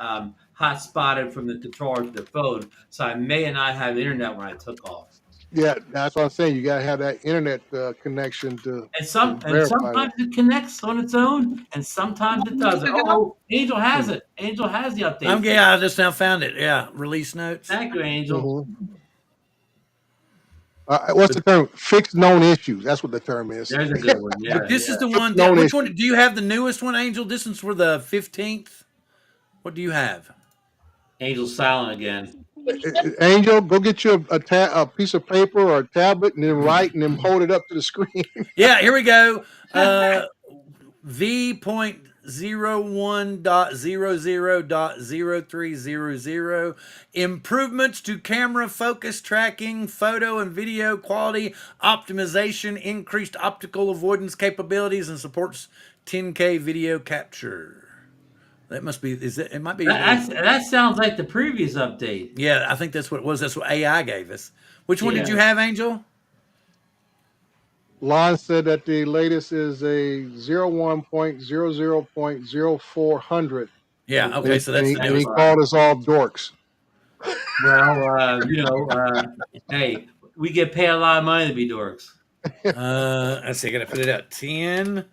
hot spotted from the controller to the phone, so I may not have internet when I took off. Yeah, that's what I'm saying. You got to have that internet connection to And verify that. sometimes it connects on its own, and sometimes it doesn't. Oh, Angel has it. Angel has the update. Yeah, I just now found it. Yeah, release notes. Thank you, Angel. Mhm. What's the term? Fixed known issues. That's what the term is. There's a good one. Yeah, But this is yeah. the one. Known Which issue. one do you have? The newest one, Angel? This one's for the 15th. What do you have? Angel's silent again. Angel, go get you a piece of paper or a tablet and then write and then hold it up to the screen. Yeah, here we go. V.01.00.0300. Improvements to camera focus tracking, photo and video quality optimization, increased optical avoidance capabilities, and supports 10K video capture. That must be. It might be. That sounds like the previous update. Yeah, I think that's what it was. That's what AI gave us. Which one did Yeah. you have, Angel? Lon said that the latest is a 01.00.0400. Yeah. Okay. So that's the And he newest one. called us all dorks. Well, hey, we get paid a lot of money to be dorks. Let's see. I gotta put it out. 10,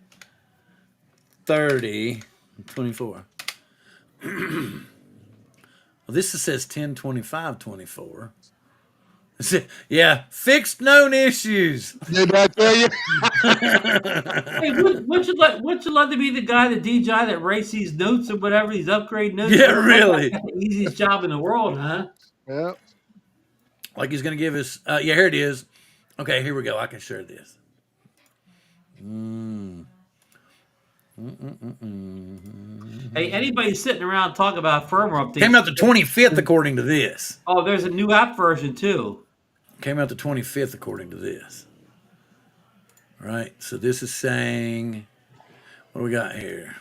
30, 24. Well, this says 10, 25, 24. Yeah, fixed known issues. Did I tell you? Hey, wouldn't you love to be the guy, the DJ that writes these notes or whatever, these upgrade notes? Yeah, really. That's the easiest job in the world, huh? Yeah. Like he's gonna give us. Yeah, here it is. Okay, here we go. I can share this. Hey, anybody sitting around talking about firmware updates? Came out the 25th according to this. Oh, there's a new app version too. Came out the 25th according to this. Right. So this is saying, what do we got here?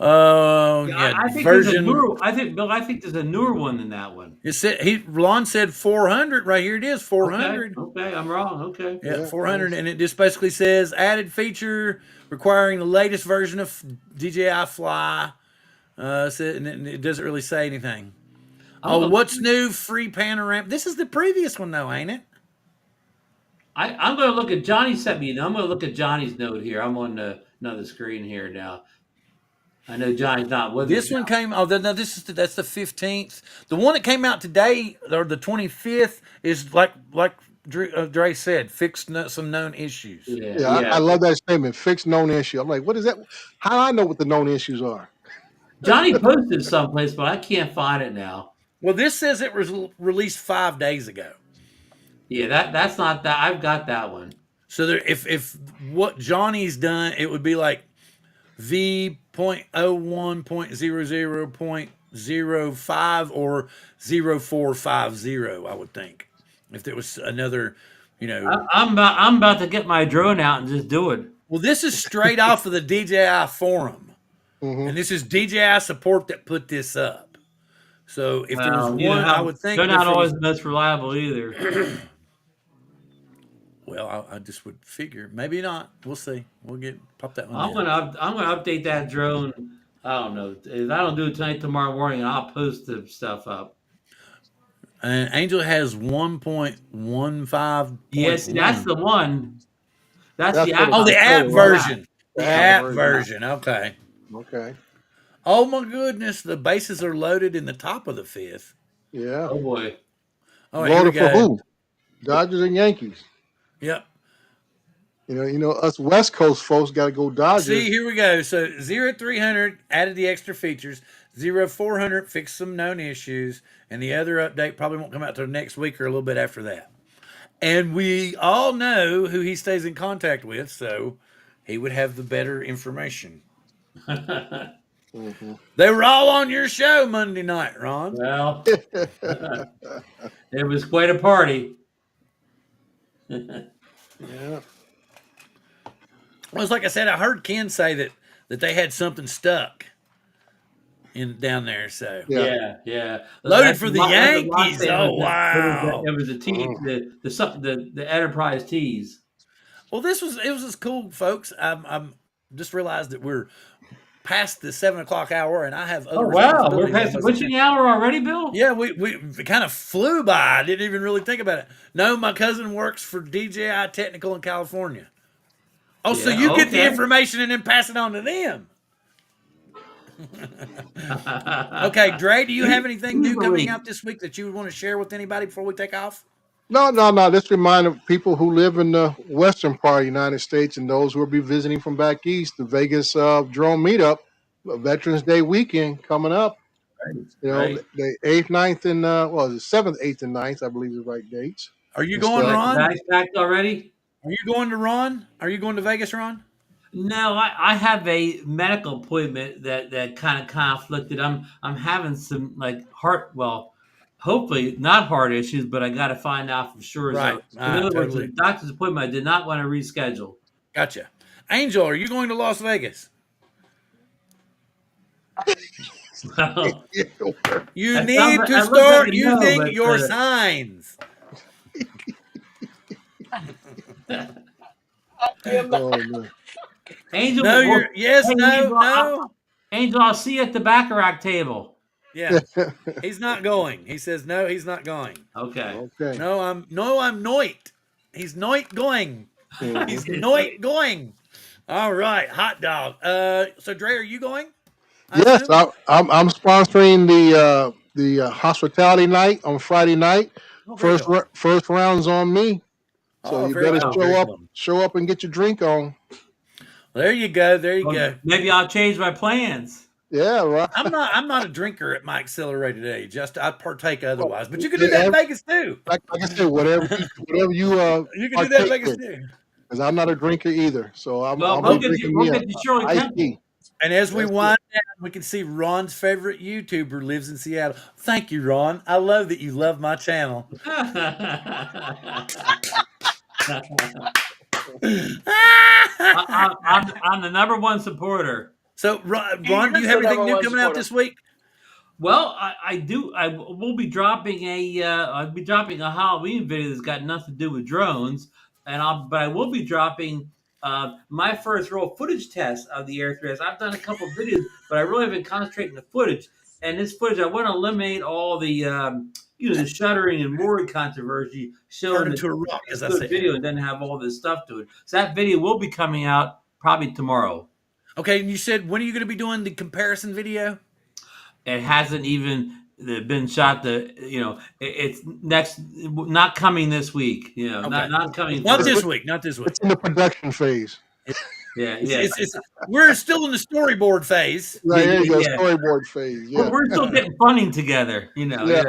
Oh, yeah, I think version. there's a newer. I think Bill. I think there's a newer one than that one. It said Ron said 400. Right here it is 400. Okay, I'm wrong. Okay. Yeah, 400, and it just basically says added feature requiring the latest version of DJI Fly. And it doesn't really say anything. Oh, what's new? Free panorama. This is the previous one, though, ain't it? I'm going to look at Johnny sent me. I'm going to look at Johnny's note here. I'm on another screen here now. I know Johnny's not with This us one now. came. Oh, no, that's the 15th. The one that came out today, or the 25th, is like Dre said, fixed some known issues. Yeah, I love that statement. Fixed known issue. I'm like, what is that? How do I know what the known issues are? Johnny posted someplace, but I can't find it now. Well, this says it was released 5 days ago. Yeah, that's not that. I've got that one. So there, if what Johnny's done, it would be like V.01.00.05 or 0450, I would think. If there was another, I'm about to get my drone out and just do it. Well, this is straight off of the DJI forum. And this is DJI support that put this up. So if there was one, I would think they're not always the most reliable either. Well, I just would figure maybe not. We'll see. We'll pop that one. I'm gonna update that drone. I don't know. If I don't do it tonight, tomorrow morning, I'll post the stuff up. And Angel has 1.15. Yes, that's the one. That's the app. Oh, the app version. The app version. Okay. Okay. Oh my goodness, the bases are loaded in the top of the 5th. Yeah. Oh boy. Oh, loaded for who? Dodgers and Yankees. Yep. You know, us West Coast folks got to go Dodgers. See, here we go. So 0300 added the extra features. 0400 fixed some known issues, and the other update probably won't come out till next week or a little bit after that. And we all know who he stays in contact with, so he would have the better information. They were all on your show Monday night, Ron. Well, it was quite a party. Yeah. Well, it's like I said, I heard Ken say that they had something stuck down there. So yeah. Loaded for the Yankees. Oh wow! It was the team, the Enterprise tees. Well, it was just cool, folks. I'm just realized that we're past the 7 o'clock hour, and I have other. Oh wow, we're past the witching hour already, Bill. Yeah, we kind of flew by. I didn't even really think about it. No, my cousin works for DJI Technical in California. Oh, so you get the information and then pass it on to them. Okay, Dre, do you have anything new coming out this week that you would want to share with anybody before we take off? No. Let's remind people who live in the western part of the United States and those who will be visiting from back east, the Vegas drone meetup, Veterans Day weekend coming up. Right. The 8th, 9th, and the 7th, 8th, and 9th, I believe is the right dates. Are you going, Ron? Bags packed already? Are you going to Ron? Are you going to Vegas, Ron? No, I have a medical appointment that kind of conflicted. I'm having some hopefully not heart issues, but I got to find out for sure. Right. So, in other words, the doctor's appointment I did not want to reschedule. Gotcha. Angel, are you going to Las Vegas? You need to start using your signs. Angel, no. Angel, I'll see you at the Baccarat table. Yeah, he's not going. He says no, he's not going. Okay. No, I'm not. He's not going. He's not going. All right, hot dog. So Dre, are you going? Yes, I'm sponsoring the hospitality night on Friday night. First round's on me. So you better show up and get your drink on. There you go. Maybe I'll change my plans. Yeah, right. I'm not a drinker at my accelerated age. I partake otherwise, but you can do that in Vegas too. Like I said, whatever you you can do that in Vegas too. because I'm not a drinker either. So I'm Well, I'm drinking we'll me get you Shirley iced Temple. tea. And as we That's wind down, we can see Ron's favorite YouTuber lives in Seattle. Thank you, Ron. I love that you love my channel. I'm the number one supporter. So, Ron, He do you is have the number anything new one coming out supporter. this week? Well, I do. I will be dropping I'll be dropping a Halloween video that's got nothing to do with drones, but I will be dropping my first real footage test of the air threats. I've done a couple of videos, but I really have been concentrating the footage. And this footage, I want to eliminate all the the shuttering and mooring controversy, Turn showing that into a rock, it's as a I good said. video and then have all this stuff to it. So that video will be coming out probably tomorrow. Okay, and you said, when are you going to be doing the comparison video? It hasn't even been shot. It's not coming this week. Okay. Not coming. Not For, this week. Not this week. It's in the production phase. yeah, We're still in the storyboard phase. Right, there you go, yeah. storyboard phase. Yeah. We're still getting funding together. Yeah.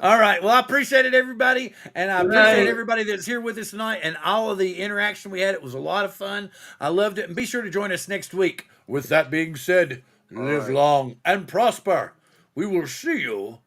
All right. Well, I appreciate it, everybody. And I appreciate Right. everybody that's here with us tonight and all of the interaction we had. It was a lot of fun. I loved it. And be sure to join us next week. With that being said, live long and prosper. We will see you